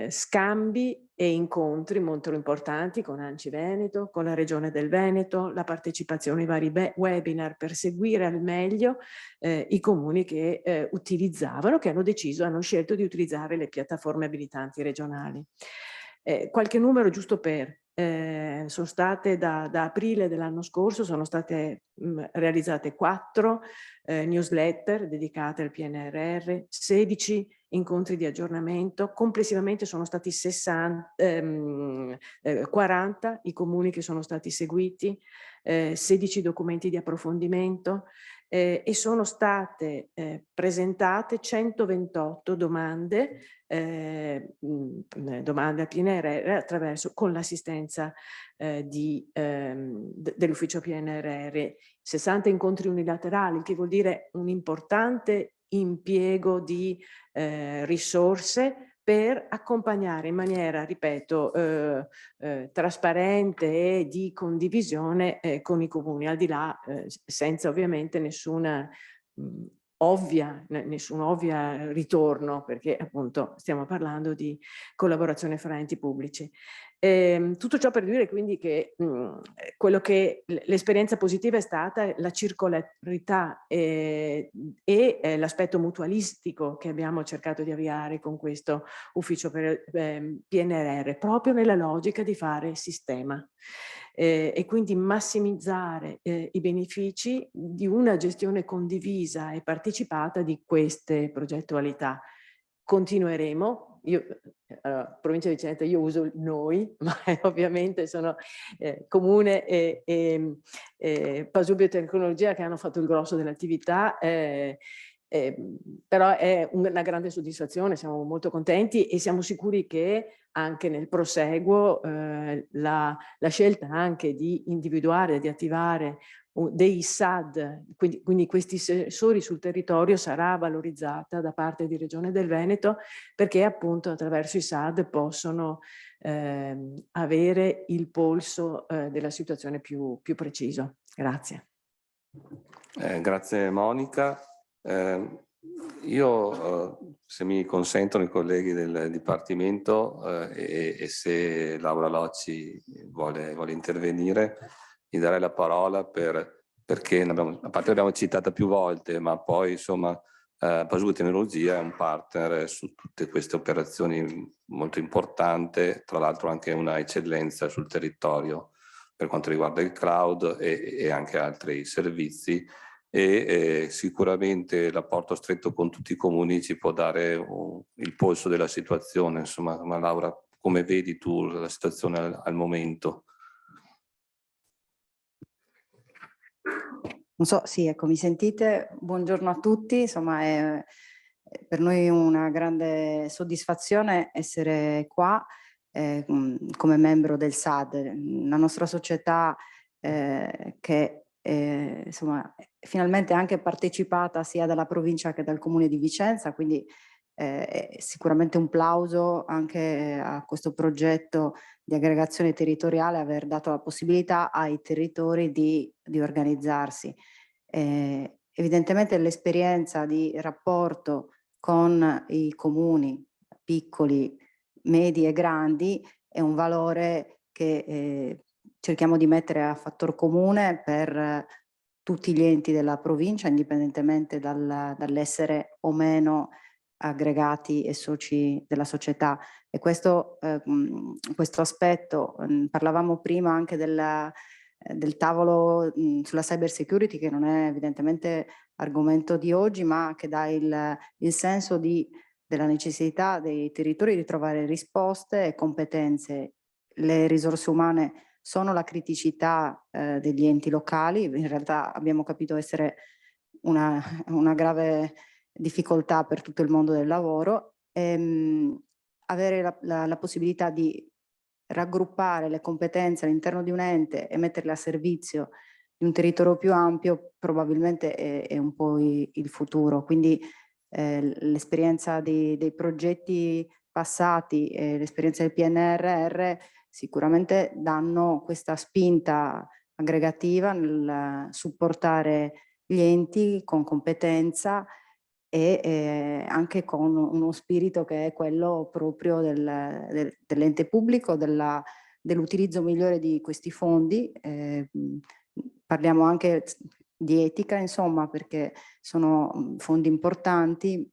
scambi e incontri molto importanti con ANCI Veneto, con la Regione del Veneto, la partecipazione ai vari webinar per seguire al meglio i comuni che utilizzavano, che hanno scelto di utilizzare le piattaforme abilitanti regionali. Qualche numero giusto sono state da aprile dell'anno scorso, sono state realizzate 4 newsletter dedicate al PNRR, 16 incontri di aggiornamento, complessivamente sono stati 40 i comuni che sono stati seguiti, 16 documenti di approfondimento, e sono state presentate 128 domande al PNRR con l'assistenza dell'ufficio PNRR, 60 incontri unilaterali, che vuol dire un importante impiego di risorse per accompagnare in maniera, ripeto, trasparente e di condivisione con i comuni, al di là, senza ovviamente nessun ovvia ritorno, perché appunto stiamo parlando di collaborazione fra enti pubblici. Tutto ciò per dire quindi che l'esperienza positiva è stata la circolarità e l'aspetto mutualistico che abbiamo cercato di avviare con questo ufficio per PNRR, proprio nella logica di fare sistema. E quindi massimizzare i benefici di una gestione condivisa e partecipata di queste progettualità. Continueremo. Provincia di Vicenza, io uso noi, ma ovviamente sono Comune e Pasubio Tecnologia che hanno fatto il grosso dell'attività, però è una grande soddisfazione, siamo molto contenti e siamo sicuri che anche nel proseguo la scelta anche di individuare, di attivare dei SAD, quindi questi sensori sul territorio, sarà valorizzata da parte di Regione del Veneto, perché appunto attraverso i SAD possono avere il polso della situazione più preciso. Grazie. Grazie Monica. Io, se mi consentono i colleghi del Dipartimento e se Laura Locci vuole intervenire, gli darei la parola per perché a parte l'abbiamo citata più volte, ma poi insomma Pasuglia Tecnologia è un partner su tutte queste operazioni molto importante, tra l'altro anche una eccellenza sul territorio per quanto riguarda il cloud e anche altri servizi, e sicuramente il rapporto stretto con tutti i comuni ci può dare il polso della situazione. Insomma, ma Laura, come vedi tu la situazione al momento? Non so, sì, ecco, mi sentite? Buongiorno a tutti, insomma è per noi una grande soddisfazione essere qua come membro del SAD, la nostra società che insomma finalmente è anche partecipata sia dalla provincia che dal comune di Vicenza, quindi è sicuramente un plauso anche a questo progetto di aggregazione territoriale, aver dato la possibilità ai territori di organizzarsi. Evidentemente l'esperienza di rapporto con i comuni piccoli, medi e grandi è un valore che cerchiamo di mettere a fattor comune per tutti gli enti della provincia, indipendentemente dall'essere o meno aggregati e soci della società. E questo aspetto, parlavamo prima anche del tavolo sulla cyber security, che non è evidentemente argomento di oggi, ma che dà il senso della necessità dei territori di trovare risposte e competenze. Le risorse umane sono la criticità degli enti locali, in realtà abbiamo capito essere una grave difficoltà per tutto il mondo del lavoro. Avere la possibilità di raggruppare le competenze all'interno di un ente e metterle a servizio di un territorio più ampio probabilmente è un po' il futuro. Quindi l'esperienza dei progetti passati e l'esperienza del PNRR sicuramente danno questa spinta aggregativa nel supportare gli enti con competenza e anche con uno spirito che è quello proprio dell'ente pubblico, dell'utilizzo migliore di questi fondi. Parliamo anche di etica, insomma, perché sono fondi importanti.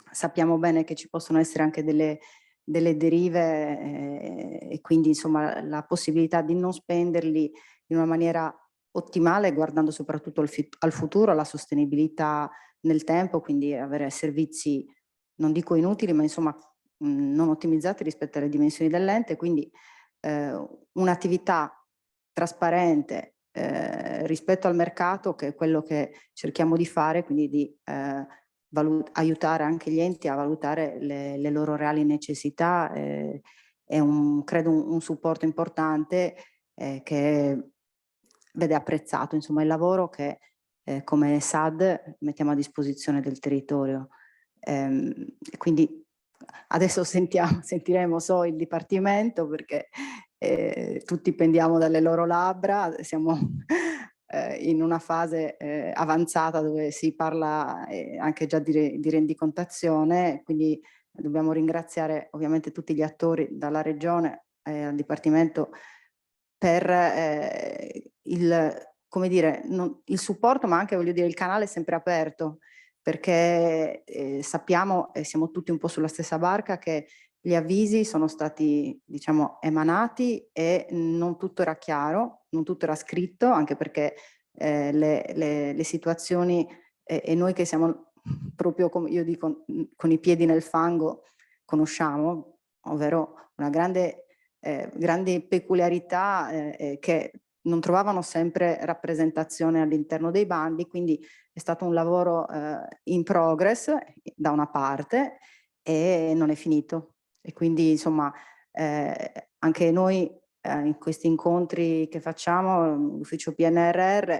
Sappiamo bene che ci possono essere anche delle derive e quindi insomma la possibilità di non spenderli in una maniera ottimale, guardando soprattutto al futuro, alla sostenibilità nel tempo, quindi avere servizi, non dico inutili, ma insomma non ottimizzati rispetto alle dimensioni dell'ente, quindi un'attività trasparente rispetto al mercato, che è quello che cerchiamo di fare, quindi di aiutare anche gli enti a valutare le loro reali necessità, è credo un supporto importante che vede apprezzato insomma il lavoro che come SAD mettiamo a disposizione del territorio. Quindi adesso sentiremo il Dipartimento, perché tutti pendiamo dalle loro labbra, siamo in una fase avanzata dove si parla anche già di rendicontazione, quindi dobbiamo ringraziare ovviamente tutti gli attori, dalla Regione al Dipartimento, per come dire, il supporto, ma anche, voglio dire, il canale è sempre aperto, perché sappiamo e siamo tutti un po' sulla stessa barca che gli avvisi sono stati, diciamo, emanati e non tutto era chiaro, non tutto era scritto, anche perché le situazioni e noi che siamo proprio, come io dico, con i piedi nel fango, conosciamo, ovvero una grandi peculiarità che non trovavano sempre rappresentazione all'interno dei bandi, quindi è stato un lavoro in progress da una parte e non è finito. E quindi insomma anche noi in questi incontri che facciamo, l'ufficio PNRR,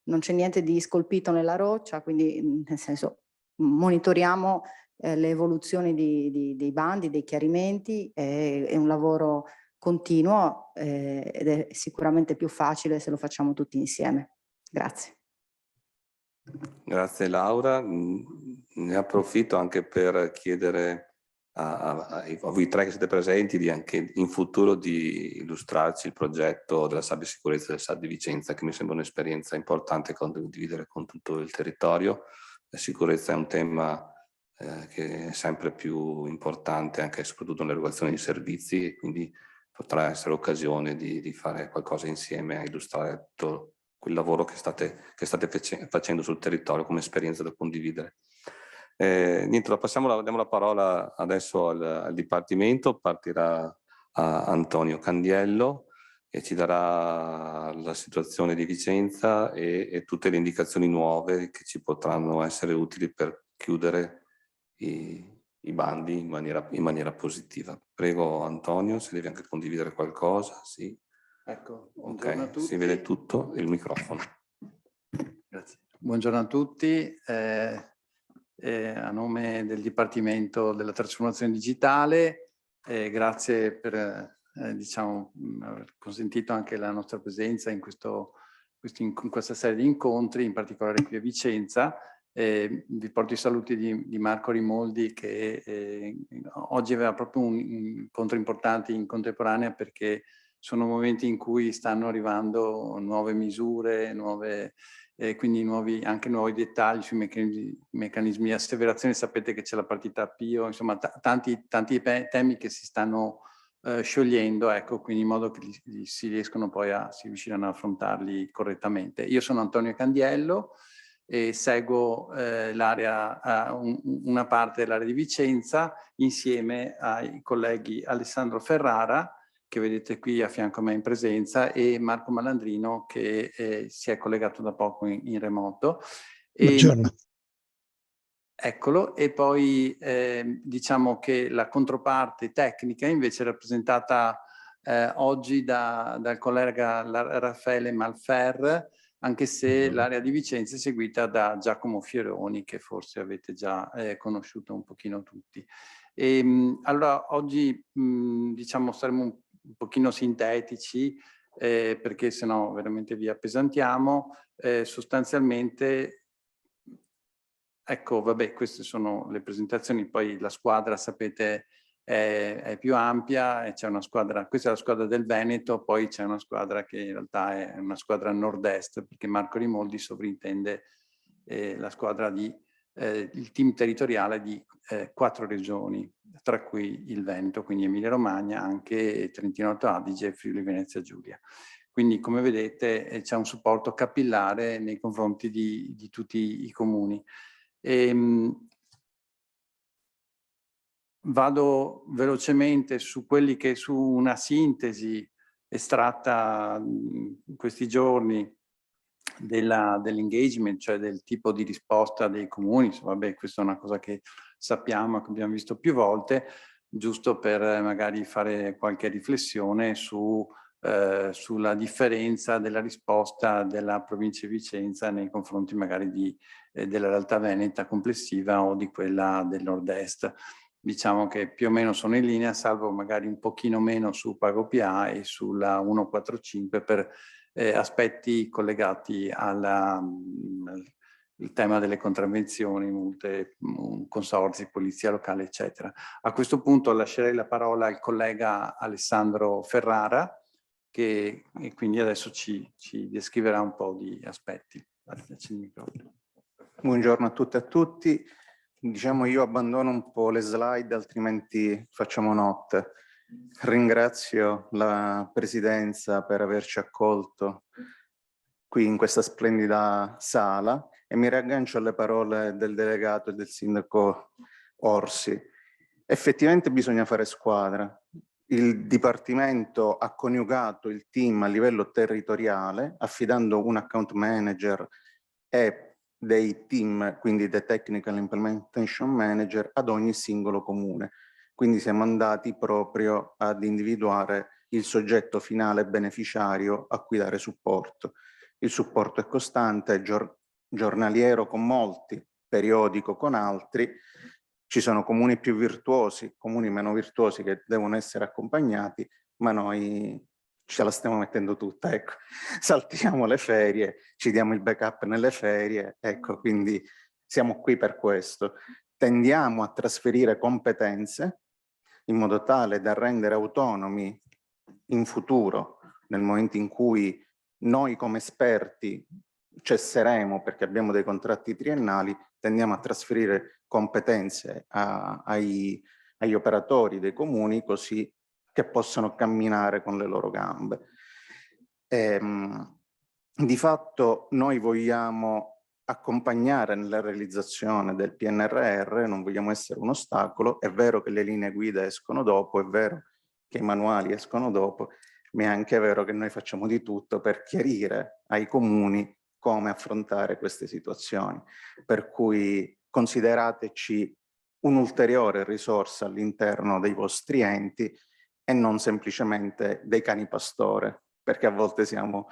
non c'è niente di scolpito nella roccia, quindi nel senso monitoriamo le evoluzioni dei bandi, dei chiarimenti, è un lavoro continuo ed è sicuramente più facile se lo facciamo tutti insieme. Grazie. Grazie Laura, ne approfitto anche per chiedere a voi tre che siete presenti di anche in futuro di illustrarci il progetto della cybersicurezza del SAD di Vicenza, che mi sembra un'esperienza importante condividere con tutto il territorio. La sicurezza è un tema che è sempre più importante anche e soprattutto nell'erogazione di servizi, e quindi potrà essere occasione di fare qualcosa insieme a illustrare tutto quel lavoro che state facendo sul territorio come esperienza da condividere. Niente, diamo la parola adesso al Dipartimento. Partirà Antonio Candiello e ci darà la situazione di Vicenza e tutte le indicazioni nuove che ci potranno essere utili per chiudere i bandi in maniera positiva. Prego Antonio, se devi anche condividere qualcosa. Sì. Ecco, buongiorno a tutti. Si vede tutto, il microfono. Grazie. Buongiorno a tutti. A nome del Dipartimento della Trasformazione Digitale, grazie per diciamo, aver consentito anche la nostra presenza in questa serie di incontri, in particolare qui a Vicenza. Vi porto i saluti di Marco Rimoldi, che oggi aveva proprio un incontro importante in contemporanea, perché sono momenti in cui stanno arrivando nuove misure, quindi anche nuovi dettagli sui meccanismi di asseverazione. Sapete che c'è la partita Pio, insomma tanti temi che si stanno sciogliendo, ecco, quindi in modo che si riescono si riusciranno ad affrontarli correttamente. Io sono Antonio Candiello e seguo una parte dell'area di Vicenza insieme ai colleghi Alessandro Ferrara, che vedete qui a fianco a me in presenza, e Marco Malandrino, che si è collegato da poco in remoto. Buongiorno. Eccolo, e poi diciamo che la controparte tecnica invece è rappresentata oggi dal collega Raffaele Malfer, anche se l'area di Vicenza è seguita da Giacomo Fioroni, che forse avete già conosciuto un pochino tutti. Allora oggi diciamo saremo un pochino sintetici, perché sennò veramente vi appesantiamo. Sostanzialmente, ecco, vabbè, queste sono le presentazioni, poi la squadra, sapete, è più ampia, e c'è una squadra, questa è la squadra del Veneto, poi c'è una squadra che in realtà è una squadra nord-est, perché Marco Rimoldi sovrintende la squadra il team territoriale di 4 regioni, tra cui il Veneto, quindi Emilia Romagna, anche Trentino Alto Adige e Friuli Venezia Giulia. Quindi, come vedete, c'è un supporto capillare nei confronti di tutti i comuni. Vado velocemente su una sintesi estratta in questi giorni dell'engagement, cioè del tipo di risposta dei comuni. Insomma, vabbè, questa è una cosa che sappiamo, che abbiamo visto più volte, giusto per magari fare qualche riflessione sulla differenza della risposta della provincia di Vicenza nei confronti magari della realtà veneta complessiva o di quella del nord-est. Diciamo che più o meno sono in linea, salvo magari un pochino meno su PagoPA e sulla 145 per aspetti collegati al tema delle contravvenzioni, multe, consorzi, polizia locale, eccetera. A questo punto lascerei la parola al collega Alessandro Ferrara, che quindi adesso ci descriverà un po' di aspetti. Buongiorno a tutte e a tutti. Diciamo, io abbandono un po' le slide, altrimenti facciamo notte. Ringrazio la Presidenza per averci accolto qui in questa splendida sala e mi riaggancio alle parole del delegato e del sindaco Orsi. Effettivamente bisogna fare squadra. Il Dipartimento ha coniugato il team a livello territoriale, affidando un account manager e dei team, quindi dei Technical Implementation Manager, ad ogni singolo comune. Quindi siamo andati proprio ad individuare il soggetto finale beneficiario a cui dare supporto. Il supporto è costante, giornaliero con molti, periodico con altri. Ci sono comuni più virtuosi, comuni meno virtuosi che devono essere accompagnati, ma noi ce la stiamo mettendo tutta, ecco. Saltiamo le ferie, ci diamo il backup nelle ferie, ecco, quindi siamo qui per questo. tendiamo a trasferire competenze in modo tale da rendere autonomi in futuro, nel momento in cui noi come esperti cesseremo perché abbiamo dei contratti triennali, tendiamo a trasferire competenze agli operatori dei comuni così che possano camminare con le loro gambe. Di fatto noi vogliamo accompagnare nella realizzazione del PNRR, non vogliamo essere un ostacolo. È vero che le linee guida escono dopo, è vero che i manuali escono dopo, ma è anche vero che noi facciamo di tutto per chiarire ai comuni come affrontare queste situazioni. Per cui considerateci un'ulteriore risorsa all'interno dei vostri enti e non semplicemente dei cani pastore, perché a volte siamo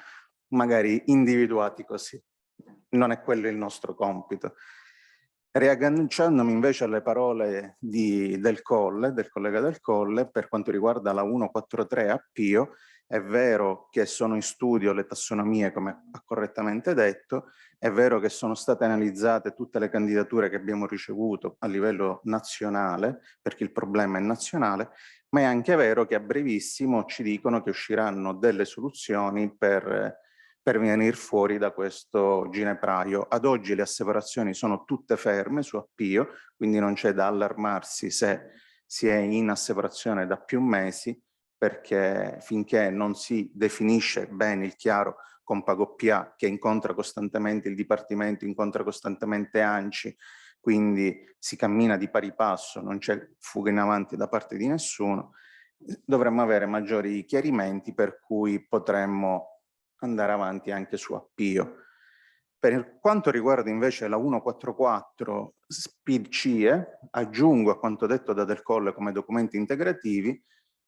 magari individuati così. Non è quello il nostro compito. Riagganciandomi invece alle parole del collega Del Colle, per quanto riguarda la 143 a Pio, è vero che sono in studio le tassonomie, come ha correttamente detto, è vero che sono state analizzate tutte le candidature che abbiamo ricevuto a livello nazionale, perché il problema è nazionale, ma è anche vero che a brevissimo ci dicono che usciranno delle soluzioni per venire fuori da questo ginepraio. Ad oggi le asseverazioni sono tutte ferme su Appio, quindi non c'è da allarmarsi se si è in asseverazione da più mesi, perché finché non si definisce bene il chiaro con Pagoppia, che incontra costantemente il Dipartimento, incontra costantemente ANCI, quindi si cammina di pari passo, non c'è fuga in avanti da parte di nessuno, dovremmo avere maggiori chiarimenti per cui potremmo andare avanti anche su Appio. Per quanto riguarda invece la 144 SPID-CIE, aggiungo a quanto detto da Del Colle come documenti integrativi,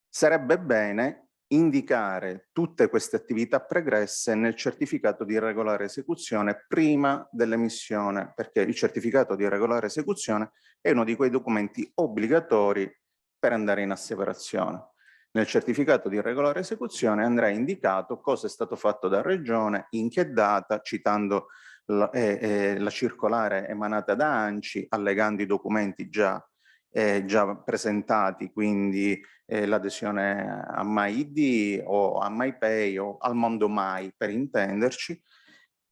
sarebbe bene indicare tutte queste attività pregresse nel certificato di regolare esecuzione prima dell'emissione, perché il certificato di regolare esecuzione è uno di quei documenti obbligatori per andare in asseverazione. Nel certificato di regolare esecuzione andrà indicato cosa è stato fatto da Regione, in che data, citando la circolare emanata da ANCI, allegando i documenti già presentati, quindi l'adesione a MyID o a MyPay o al Mondo Mai, per intenderci,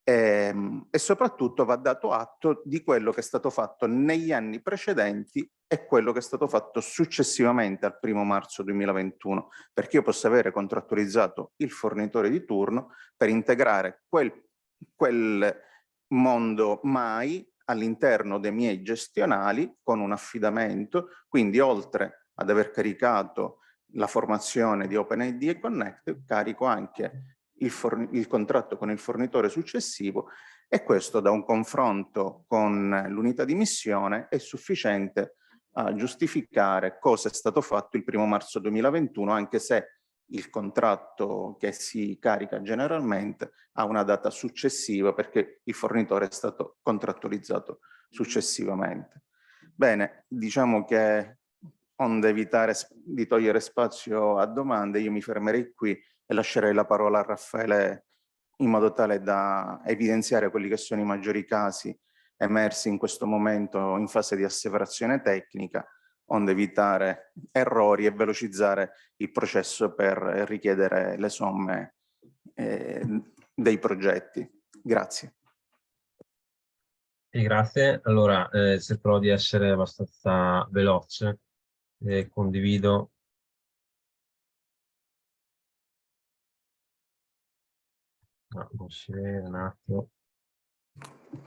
e soprattutto va dato atto di quello che è stato fatto negli anni precedenti e quello che è stato fatto successivamente al 1° marzo 2021, perché io posso avere contrattualizzato il fornitore di turno per integrare quel mondo Mai all'interno dei miei gestionali con un affidamento, quindi oltre ad aver caricato la formazione di OpenID e Connect, carico anche il contratto con il fornitore successivo, e questo da un confronto con l'unità di missione è sufficiente a giustificare cosa è stato fatto il 1° marzo 2021, anche se il contratto che si carica generalmente ha una data successiva perché il fornitore è stato contrattualizzato successivamente. Bene, diciamo che onde evitare di togliere spazio a domande, io mi fermerei qui e lascerei la parola a Raffaele in modo tale da evidenziare quelli che sono i maggiori casi emersi in questo momento in fase di asseverazione tecnica, onde evitare errori e velocizzare il processo per richiedere le somme dei progetti. Grazie. Sì, grazie. Allora, cercherò di essere abbastanza veloce. Condivido. No, non si vede un attimo.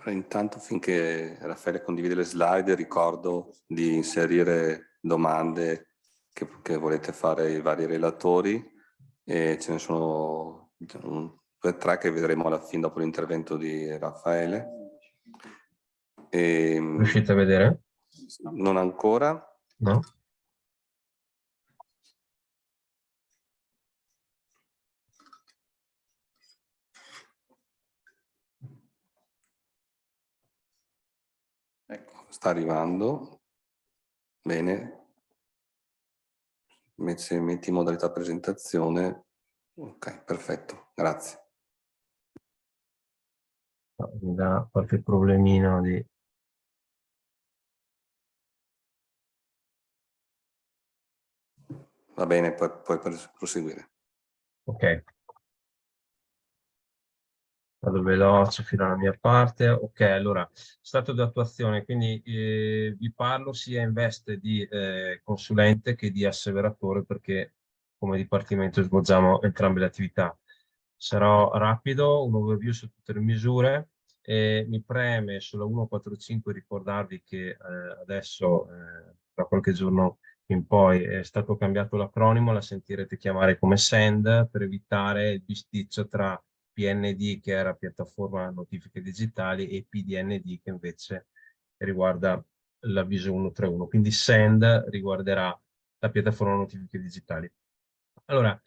Intanto, finché Raffaele condivide le slide, ricordo di inserire domande che volete fare ai vari relatori, e ce ne sono 2 o 3 che vedremo alla fine dopo l'intervento di Raffaele. Riuscite a vedere? Non ancora. No? Ecco, sta arrivando. Bene. Se metti in modalità presentazione. Ok, perfetto, grazie. No, mi dà qualche problemino di Va bene, puoi proseguire. Ok. Vado veloce fino alla mia parte. Ok, allora, stato di attuazione, quindi vi parlo sia in veste di consulente che di asseveratore, perché come dipartimento svolgiamo entrambe le attività. Sarò rapido, un overview su tutte le misure. Mi preme sulla 145 ricordarvi che adesso, da qualche giorno in poi, è stato cambiato l'acronimo, la sentirete chiamare come SEND per evitare il bisticcio tra PND, che era piattaforma notifiche digitali, e PDND, che invece riguarda l'avviso 131. Quindi SEND riguarderà la piattaforma notifiche digitali. Allora,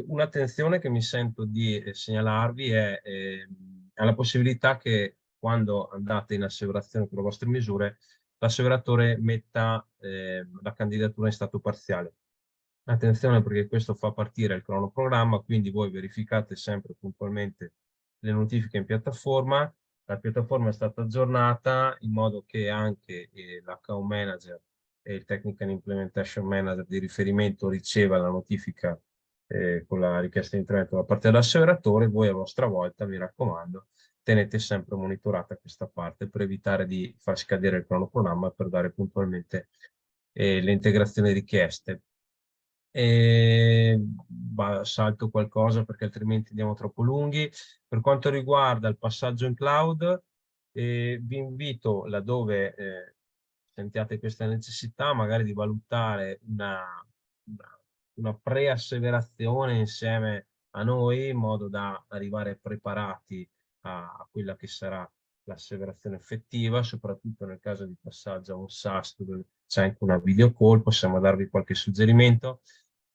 un'attenzione che mi sento di segnalarvi è alla possibilità che quando andate in asseverazione con le vostre misure, l'asseveratore metta la candidatura in stato parziale. Attenzione, perché questo fa partire il cronoprogramma, quindi voi verificate sempre puntualmente le notifiche in piattaforma. La piattaforma è stata aggiornata in modo che anche l'account manager e il technical implementation manager di riferimento riceva la notifica con la richiesta di intervento da parte dell'asseveratore. Voi a vostra volta, mi raccomando, tenete sempre monitorata questa parte per evitare di far scadere il cronoprogramma, per dare puntualmente le integrazioni richieste. Salto qualcosa perché altrimenti andiamo troppo lunghi. Per quanto riguarda il passaggio in cloud, vi invito, laddove sentiate questa necessità, magari di valutare una pre-asseverazione insieme a noi, in modo da arrivare preparati a quella che sarà l'asseverazione effettiva, soprattutto nel caso di passaggio a un SaaS dove c'è anche una video call. Possiamo darvi qualche suggerimento.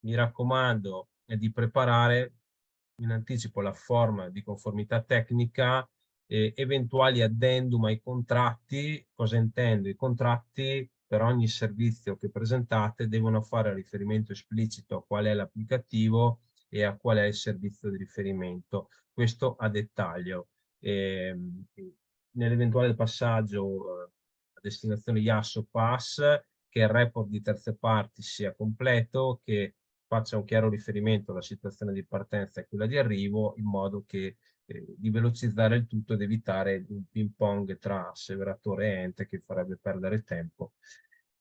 Mi raccomando di preparare in anticipo la forma di conformità tecnica e eventuali addendum ai contratti. Cosa intendo? I contratti per ogni servizio che presentate devono fare riferimento esplicito a qual è l'applicativo e a qual è il servizio di riferimento. Questo a dettaglio. Nell'eventuale passaggio a destinazione IaaS o PaaS, che il report di terze parti sia completo, che faccia un chiaro riferimento alla situazione di partenza e quella di arrivo, in modo che di velocizzare il tutto ed evitare un ping pong tra asseveratore e ente che farebbe perdere tempo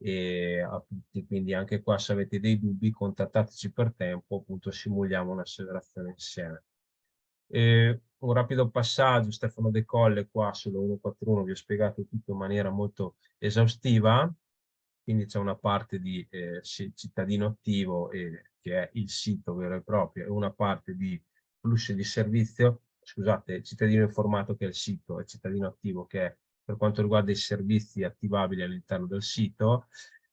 a tutti. Quindi anche qua, se avete dei dubbi, contattateci per tempo, appunto simuliamo un'asseverazione insieme. Un rapido passaggio, Stefano De Colle qua sulla 141 vi ho spiegato tutto in maniera molto esaustiva. Quindi c'è una parte di cittadino attivo, che è il sito vero e proprio, e una parte di flusso di servizio, scusate, cittadino informato, che è il sito, e cittadino attivo, che è per quanto riguarda i servizi attivabili all'interno del sito.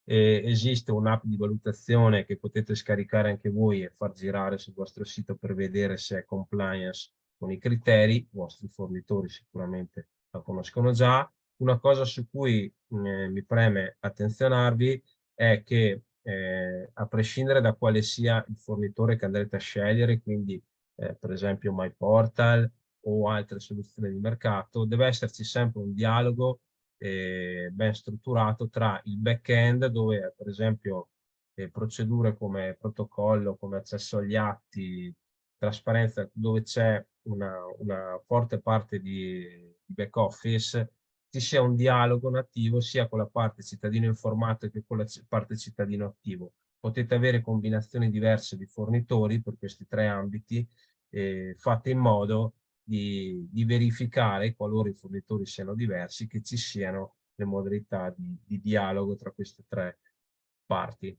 Esiste un'app di valutazione che potete scaricare anche voi e far girare sul vostro sito per vedere se è compliance con i criteri. I vostri fornitori sicuramente la conoscono già. Una cosa su cui mi preme attenzionarvi è che a prescindere da quale sia il fornitore che andrete a scegliere, quindi per esempio MyPortal o altre soluzioni di mercato, deve esserci sempre un dialogo ben strutturato tra il back-end, dove per esempio procedure come protocollo, come accesso agli atti, trasparenza, dove c'è una forte parte di back office, ci sia un dialogo nativo sia con la parte cittadino informato che con la parte cittadino attivo. Potete avere combinazioni diverse di fornitori per questi tre ambiti, fatte in modo di verificare, qualora i fornitori siano diversi, che ci siano le modalità di dialogo tra queste tre parti.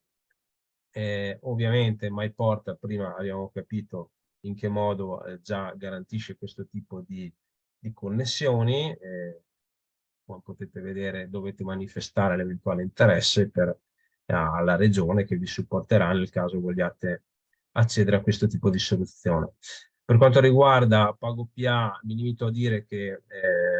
Ovviamente MyPortal, prima abbiamo capito in che modo già garantisce questo tipo di connessioni. Come potete vedere, dovete manifestare l'eventuale interesse alla regione, che vi supporterà nel caso vogliate accedere a questo tipo di soluzione. Per quanto riguarda PagoPA, mi limito a dire che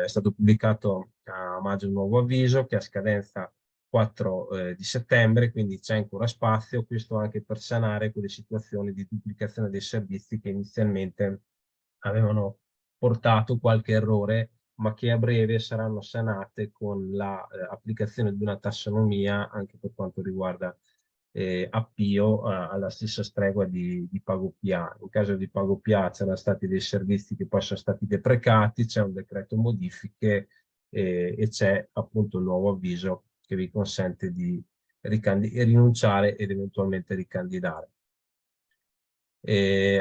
è stato pubblicato a maggio un nuovo avviso che ha scadenza 4 di settembre, quindi c'è ancora spazio, questo anche per sanare quelle situazioni di duplicazione dei servizi che inizialmente avevano portato qualche errore, ma che a breve saranno sanate con l'applicazione di una tassonomia anche per quanto riguarda Appio alla stessa stregua di PagoPA. In caso di PagoPA c'erano stati dei servizi che poi sono stati deprecati, c'è un decreto modifiche e c'è appunto il nuovo avviso che vi consente di rinunciare ed eventualmente ricandidare.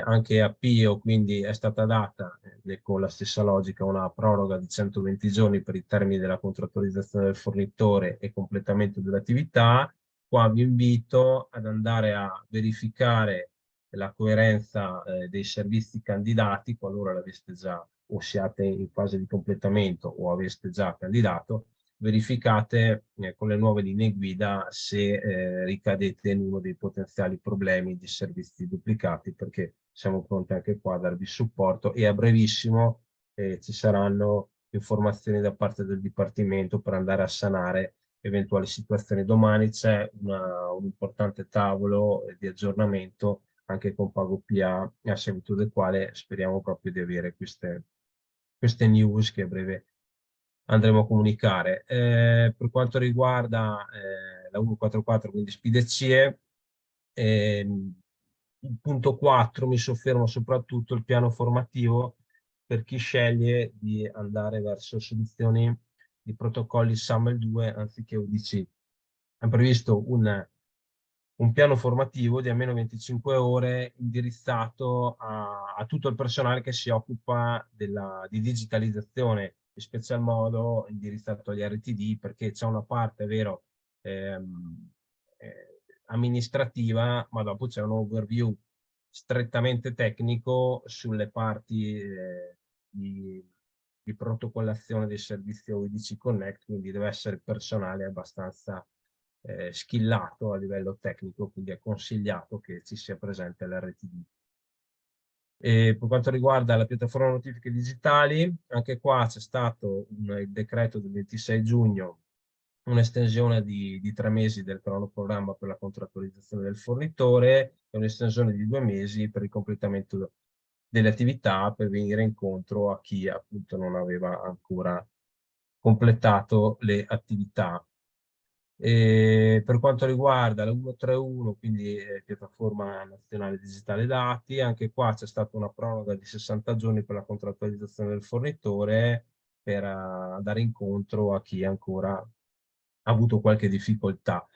Anche a Pio quindi è stata data con la stessa logica una proroga di 120 giorni per i termini della contrattualizzazione del fornitore e completamento dell'attività. Qua vi invito ad andare a verificare la coerenza dei servizi candidati qualora l'aveste già o siate in fase di completamento o aveste già candidato. Verificate con le nuove linee guida se ricadete in uno dei potenziali problemi di servizi duplicati, perché siamo pronti anche qua a darvi supporto e a brevissimo ci saranno informazioni da parte del Dipartimento per andare a sanare eventuali situazioni. Domani c'è un importante tavolo di aggiornamento anche con PagoPA, a seguito del quale speriamo proprio di avere queste news che a breve andremo a comunicare. Per quanto riguarda la 144, quindi SPIDE-CIE, il punto 4 mi soffermo soprattutto il piano formativo per chi sceglie di andare verso soluzioni di protocolli SAML 2 anziché UDC. È previsto un piano formativo di almeno 25 ore indirizzato a tutto il personale che si occupa di digitalizzazione, in special modo indirizzato agli RTD, perché c'è una parte, è vero, amministrativa, ma dopo c'è un overview strettamente tecnico sulle parti di protocollazione dei servizi OIDC Connect, quindi deve essere personale abbastanza skillato a livello tecnico, quindi è consigliato che ci sia presente l'RTD. E per quanto riguarda la piattaforma notifiche digitali, anche qua c'è stato il decreto del 26 giugno, un'estensione di 3 mesi del cronoprogramma per la contrattualizzazione del fornitore e un'estensione di 2 mesi per il completamento delle attività per venire incontro a chi appunto non aveva ancora completato le attività. E per quanto riguarda la 131, quindi piattaforma nazionale digitale dati, anche qua c'è stata una proroga di 60 giorni per la contrattualizzazione del fornitore per dare incontro a chi ancora ha avuto qualche difficoltà.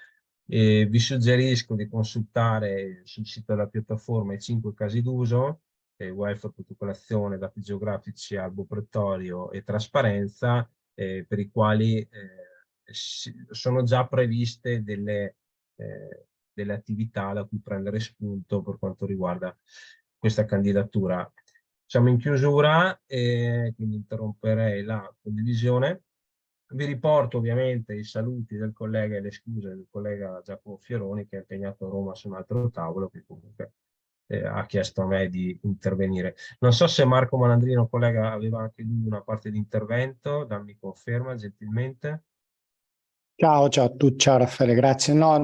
Vi suggerisco di consultare sul sito della piattaforma i 5 casi d'uso: welfare, protocollazione, dati geografici, albo pretorio e trasparenza, per i quali sono già previste delle attività da cui prendere spunto per quanto riguarda questa candidatura. Siamo in chiusura, quindi interromperei la condivisione. Vi riporto ovviamente i saluti del collega e le scuse del collega Giacomo Fioroni, che è impegnato a Roma su un altro tavolo, che comunque ha chiesto a me di intervenire. Non so se Marco Malandrino, collega, aveva anche lui una parte di intervento, dammi conferma gentilmente. Ciao a tutti, ciao Raffaele, grazie. No,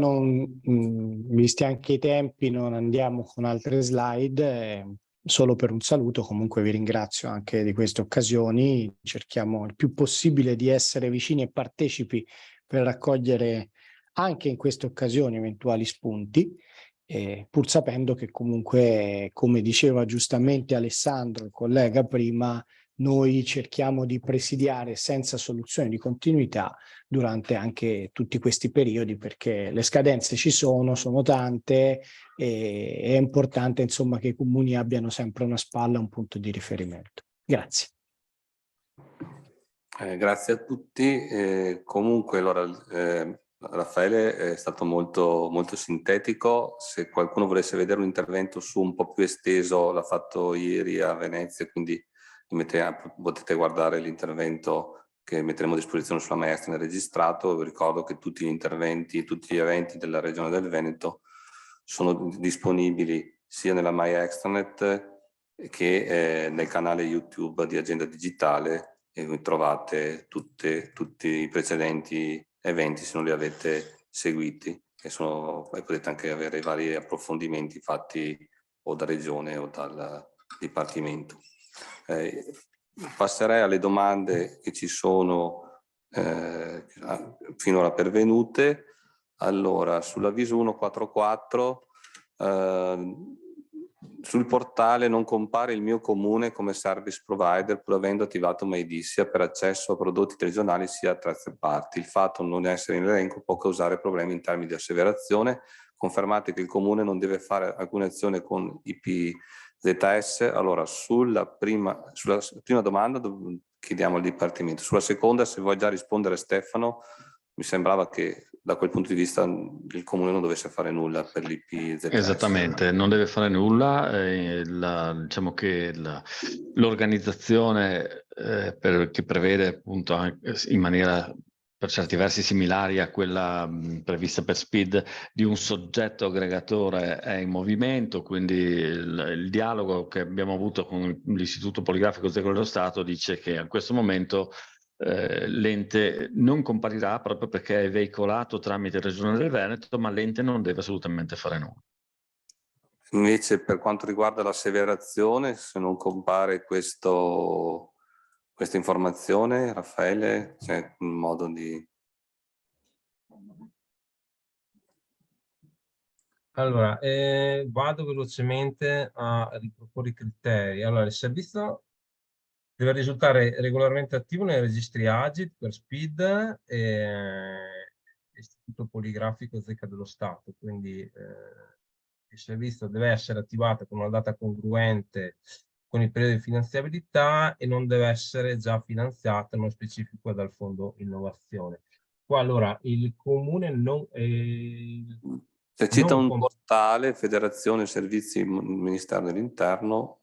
visti anche i tempi, non andiamo con altre slide, solo per un saluto. Comunque vi ringrazio anche di queste occasioni, cerchiamo il più possibile di essere vicini e partecipi per raccogliere anche in queste occasioni eventuali spunti, pur sapendo che comunque, come diceva giustamente Alessandro, il collega prima, noi cerchiamo di presidiare senza soluzione di continuità durante anche tutti questi periodi, perché le scadenze ci sono tante e è importante insomma che i comuni abbiano sempre una spalla, un punto di riferimento. Grazie. Grazie a tutti. Comunque allora Raffaele è stato molto, molto sintetico. Se qualcuno volesse vedere un intervento su un po' più esteso, l'ha fatto ieri a Venezia, quindi potete guardare l'intervento che metteremo a disposizione sulla Maestra registrato. Vi ricordo che tutti gli interventi, tutti gli eventi della Regione del Veneto sono disponibili sia nella My Extranet che nel canale YouTube di Agenda Digitale, e voi trovate tutti i precedenti eventi se non li avete seguiti, e potete anche avere vari approfondimenti fatti o da Regione o dal Dipartimento. Passerei alle domande che ci sono finora pervenute. Allora, sull'avviso 144, sul portale non compare il mio comune come service provider pur avendo attivato MyD sia per accesso a prodotti regionali sia a terze parti. Il fatto di non essere in elenco può causare problemi in termini di asseverazione. Confermate che il comune non deve fare alcuna azione con IPZS. Allora, sulla prima domanda chiediamo al Dipartimento. Sulla seconda, se vuoi già rispondere Stefano, mi sembrava che da quel punto di vista il comune non dovesse fare nulla per l'IPZS. Esattamente, non deve fare nulla. Diciamo che l'organizzazione che prevede appunto anche in maniera per certi versi similari a quella prevista per SPID di un soggetto aggregatore è in movimento, quindi il dialogo che abbiamo avuto con l'Istituto Poligrafico Secolo dello Stato dice che a questo momento l'ente non comparirà proprio perché è veicolato tramite Regione del Veneto, ma l'ente non deve assolutamente fare nulla. Invece per quanto riguarda l'asseverazione, se non compare questa informazione, Raffaele, c'è un modo di... Allora, vado velocemente a riproporre i criteri. Allora, il servizio deve risultare regolarmente attivo nei registri AGIT per SPID e Istituto Poligrafico Zecca dello Stato, quindi il servizio deve essere attivato con una data congruente con il periodo di finanziabilità e non deve essere già finanziato nello specifico dal Fondo Innovazione. Qua allora il comune non... Se cita un portale, Federazione Servizi Ministero dell'Interno,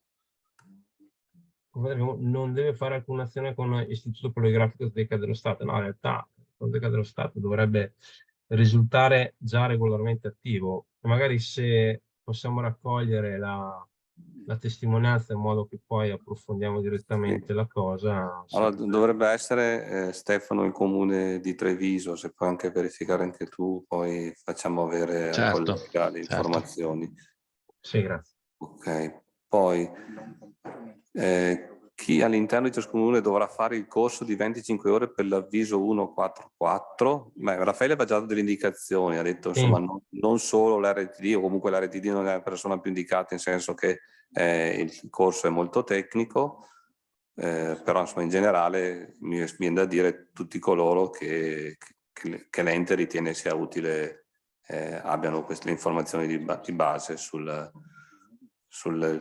non deve fare alcuna azione con l'Istituto Poligrafico Zecca dello Stato. No, in realtà il Zecca dello Stato dovrebbe risultare già regolarmente attivo. Magari se possiamo raccogliere la testimonianza in modo che poi approfondiamo direttamente la cosa. Allora, dovrebbe essere Stefano il comune di Treviso, se puoi anche verificare anche tu, poi facciamo avere al collega le informazioni. Sì, grazie. Ok, poi chi all'interno di ciascun comune dovrà fare il corso di 25 ore per l'avviso 144? Beh, Raffaele aveva già dato delle indicazioni, ha detto insomma non solo l'RTD, o comunque l'RTD non è la persona più indicata, in senso che il corso è molto tecnico, però insomma in generale mi viene da dire tutti coloro che l'ente ritiene sia utile abbiano queste informazioni di base sul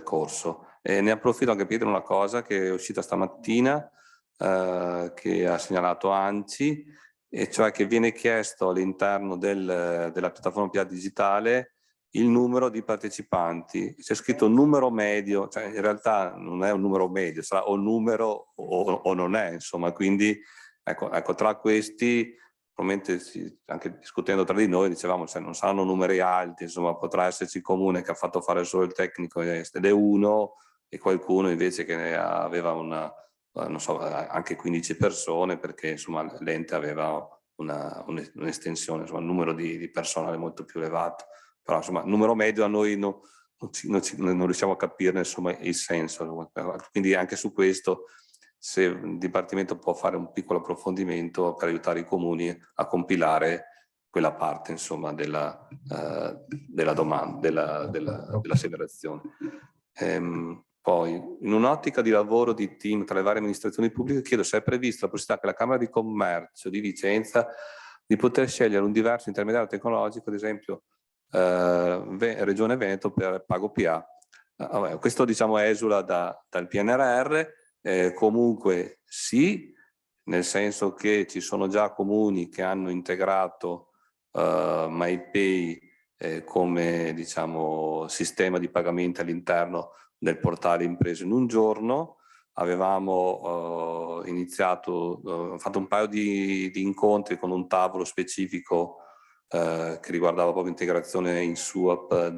corso. Ne approfitto anche per dire una cosa che è uscita stamattina, che ha segnalato ANCI, e cioè che viene chiesto all'interno della piattaforma PA digitale il numero di partecipanti. C'è scritto numero medio, cioè in realtà non è un numero medio, sarà o numero o non è, insomma, quindi ecco tra questi probabilmente anche discutendo tra di noi dicevamo se non saranno numeri alti, insomma potrà esserci il comune che ha fatto fare solo il tecnico ed è uno, e qualcuno invece che ne aveva non so, anche 15 persone, perché insomma l'ente aveva un'estensione, insomma un numero di personale molto più elevato, però insomma il numero medio a noi non riusciamo a capirne insomma il senso, quindi anche su questo se il Dipartimento può fare un piccolo approfondimento per aiutare i comuni a compilare quella parte insomma della domanda, dell'asseverazione. Poi, in un'ottica di lavoro di team tra le varie amministrazioni pubbliche, chiedo se è prevista la possibilità che la Camera di Commercio di Vicenza di poter scegliere un diverso intermediario tecnologico, ad esempio Regione Veneto per Pago PA. Questo diciamo esula dal PNRR. Comunque sì, nel senso che ci sono già comuni che hanno integrato MyPay come diciamo sistema di pagamenti all'interno del portale imprese in un giorno. Avevamo fatto un paio di incontri con un tavolo specifico che riguardava proprio integrazione in SUAP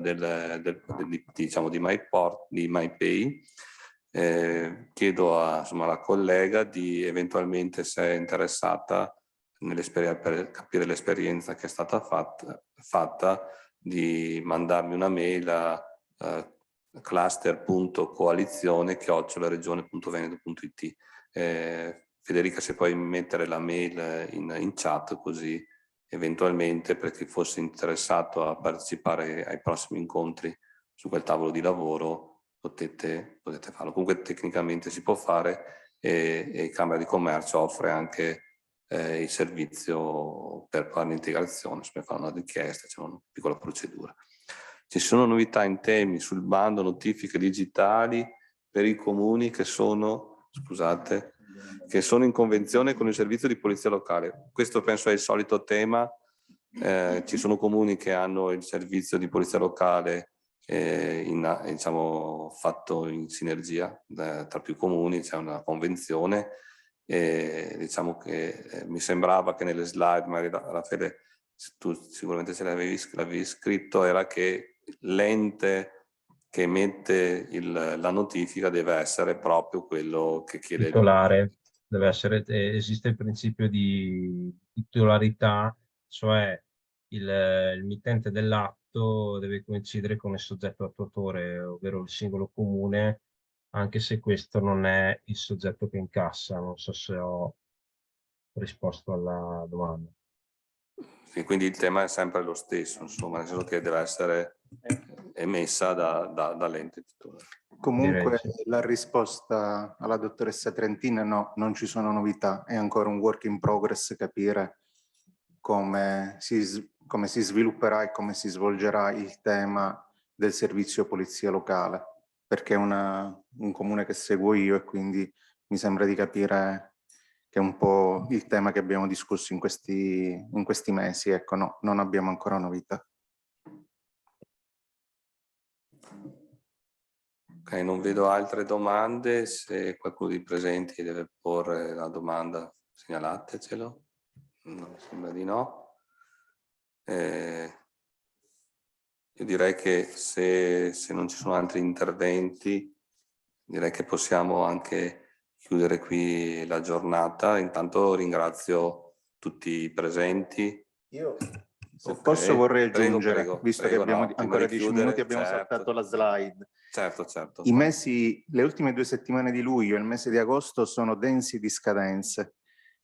diciamo di MyPay. Chiedo alla collega di eventualmente, se è interessata per capire l'esperienza che è stata fatta, di mandarmi una mail a cluster.coalizione@regione.veneto.it. Federica, se puoi mettere la mail in chat, così eventualmente per chi fosse interessato a partecipare ai prossimi incontri su quel tavolo di lavoro potete farlo. Comunque tecnicamente si può fare e Camera di Commercio offre anche il servizio per fare l'integrazione, per fare una richiesta, c'è una piccola procedura. Ci sono novità in temi sul bando notifiche digitali per i comuni che sono, scusate, che sono in convenzione con il servizio di polizia locale. Questo penso è il solito tema. Ci sono comuni che hanno il servizio di polizia locale diciamo, fatto in sinergia tra più comuni, c'è una convenzione. Diciamo che mi sembrava che nelle slide, magari Raffaele, tu sicuramente ce l'avevi scritto, era che l'ente che emette la notifica deve essere proprio quello che chiede titolare. Deve essere, esiste il principio di titolarità, cioè il mittente dell'atto deve coincidere con il soggetto attuatore, ovvero il singolo comune, anche se questo non è il soggetto che incassa. Non so se ho risposto alla domanda. Sì, quindi il tema è sempre lo stesso, insomma, nel senso che deve essere emessa dall'ente titolare. Comunque la risposta alla dottoressa Trentina no, non ci sono novità, è ancora un work in progress capire come si svilupperà e come si svolgerà il tema del servizio polizia locale, perché è un comune che seguo io e quindi mi sembra di capire che è un po' il tema che abbiamo discusso in questi mesi. Ecco, no, non abbiamo ancora novità. Ok, non vedo altre domande. Se qualcuno dei presenti deve porre la domanda, segnalatecelo. No, mi sembra di no. Io direi che se non ci sono altri interventi, direi che possiamo anche chiudere qui la giornata. Intanto ringrazio tutti i presenti. Io, se posso, vorrei aggiungere, visto che abbiamo ancora 10 minuti, abbiamo saltato la slide. Certo. Le ultime 2 settimane di luglio e il mese di agosto sono densi di scadenze.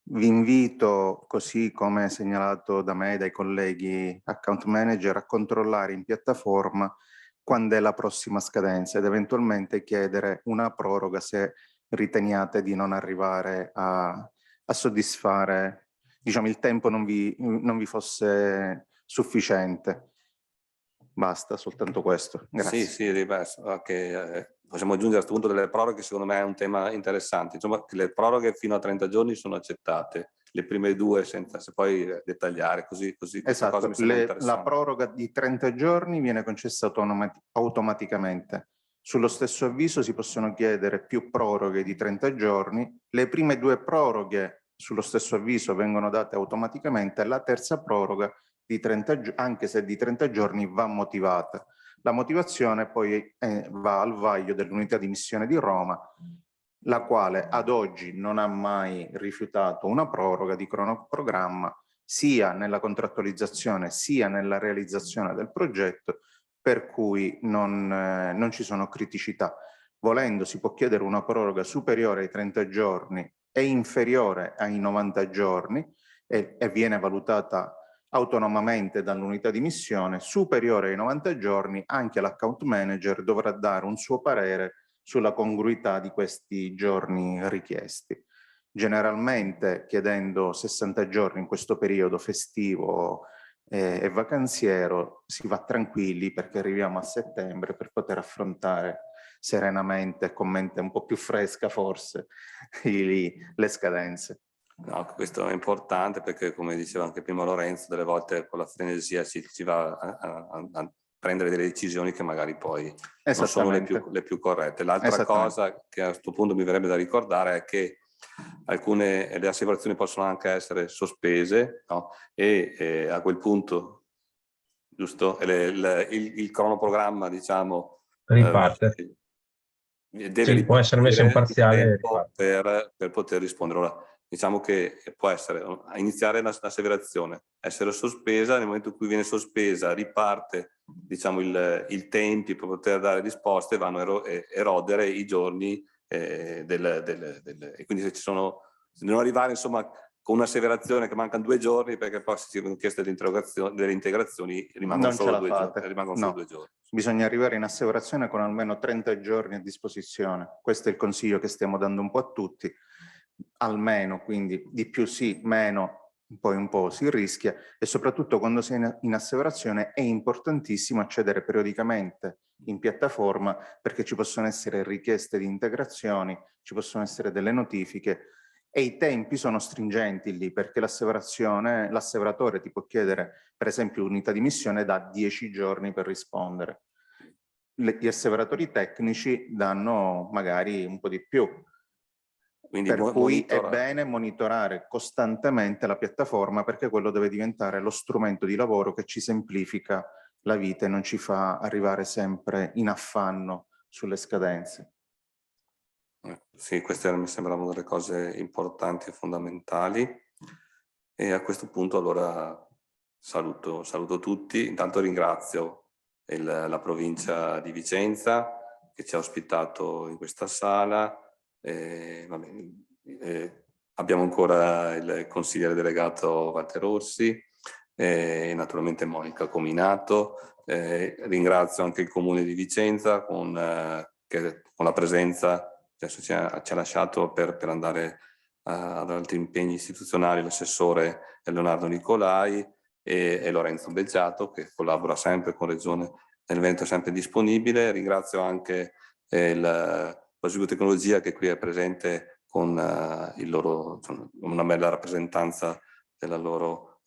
Vi invito, così come segnalato da me e dai colleghi account manager, a controllare in piattaforma quando è la prossima scadenza ed eventualmente chiedere una proroga se riteniate di non arrivare a soddisfare, diciamo, il tempo non vi fosse sufficiente. Basta, soltanto questo. Grazie. Sì, possiamo aggiungere a questo punto delle proroghe, secondo me è un tema interessante. Insomma, che le proroghe fino a 30 giorni sono accettate, le prime 2 senza poi dettagliare, così esatto, cosa mi sembra interessante. La proroga di 30 giorni viene concessa automaticamente. Sullo stesso avviso si possono chiedere più proroghe di 30 giorni, le prime 2 proroghe sullo stesso avviso vengono date automaticamente, la terza proroga di 30, anche se di 30 giorni, va motivata. La motivazione poi va al vaglio dell'unità di missione di Roma, la quale ad oggi non ha mai rifiutato una proroga di cronoprogramma sia nella contrattualizzazione sia nella realizzazione del progetto, per cui non ci sono criticità. Volendo si può chiedere una proroga superiore ai 30 giorni e inferiore ai 90 giorni e viene valutata autonomamente dall'unità di missione. Superiore ai 90 giorni anche l'account manager dovrà dare un suo parere sulla congruità di questi giorni richiesti. Generalmente chiedendo 60 giorni in questo periodo festivo e vacanziero si va tranquilli, perché arriviamo a settembre per poter affrontare serenamente, con mente un po' più fresca forse, le scadenze. No, questo è importante perché, come diceva anche prima Lorenzo, delle volte con la frenesia si va a prendere delle decisioni che magari poi non sono le più corrette. L'altra cosa che a questo punto mi verrebbe da ricordare è che le asseverazioni possono anche essere sospese, no? E a quel punto, giusto, il cronoprogramma, diciamo, riparte. Deve può essere messo in parziale per poter rispondere. Ora, diciamo che può essere iniziare l'asseverazione, essere sospesa, nel momento in cui viene sospesa riparte, diciamo, il tempi per poter dare risposte, vanno a erodere i giorni e quindi se non arrivare, insomma, con un'asseverazione che mancano 2 giorni, perché poi se ci sono chieste delle integrazioni rimangono solo 2 giorni. Solo 2 giorni. Bisogna arrivare in asseverazione con almeno 30 giorni a disposizione. Questo è il consiglio che stiamo dando un po' a tutti. Almeno, quindi di più sì, meno, un po' si rischia, e soprattutto quando si è in asseverazione è importantissimo accedere periodicamente in piattaforma, perché ci possono essere richieste di integrazioni, ci possono essere delle notifiche, e i tempi sono stringenti lì, perché l'asseveratore ti può chiedere per esempio unità di missione da 10 giorni per rispondere. Gli asseveratori tecnici danno magari un po' di più. Quindi per cui è bene monitorare costantemente la piattaforma, perché quello deve diventare lo strumento di lavoro che ci semplifica la vita e non ci fa arrivare sempre in affanno sulle scadenze. Sì, queste mi sembravano delle cose importanti e fondamentali, e a questo punto allora saluto tutti. Intanto ringrazio la provincia di Vicenza che ci ha ospitato in questa sala. Abbiamo ancora il consigliere delegato Walter Orsi e naturalmente Monica Cominato. Ringrazio anche il Comune di Vicenza che con la presenza adesso ci ha lasciato per andare ad altri impegni istituzionali, l'assessore Leonardo Nicolai e Lorenzo Beggiato, che collabora sempre con Regione del Veneto, è sempre disponibile. Ringrazio anche la Sviluppo che qui è presente con una bella rappresentanza della loro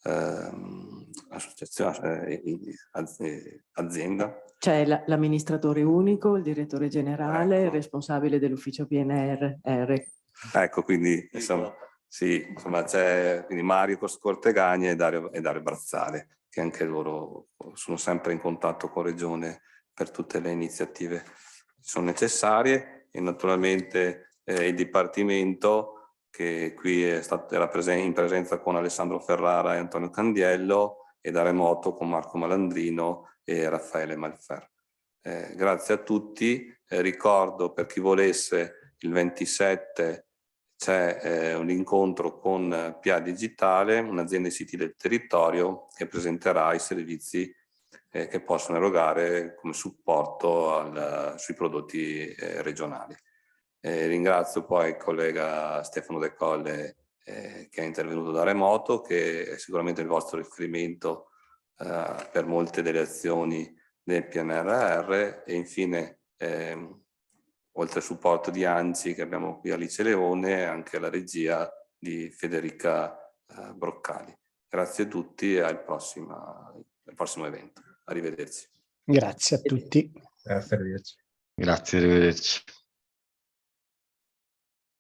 associazione, azienda. C'è l'amministratore unico, il direttore generale, ecco, il responsabile dell'ufficio PNRR. Ecco, quindi insomma, sì, insomma c'è quindi Mario Cortegagni e Dario Brazzale, che anche loro sono sempre in contatto con Regione per tutte le iniziative che sono necessarie, e naturalmente il Dipartimento, che qui era in presenza con Alessandro Ferrara e Antonio Candiello, e da remoto con Marco Malandrino e Raffaele Malfer. Grazie a tutti. Ricordo, per chi volesse, il 27 c'è un incontro con PA Digitale, un'azienda di siti del territorio che presenterà i servizi che possono erogare come supporto sui prodotti regionali. Ringrazio poi il collega Stefano De Colle che è intervenuto da remoto, che è sicuramente il vostro riferimento per molte delle azioni del PNRR, e infine oltre al supporto di ANCI che abbiamo qui Alice Leone, anche la regia di Federica Broccali. Grazie a tutti e al prossimo evento. Arrivederci. Grazie a tutti. Grazie, arrivederci. Grazie, arrivederci.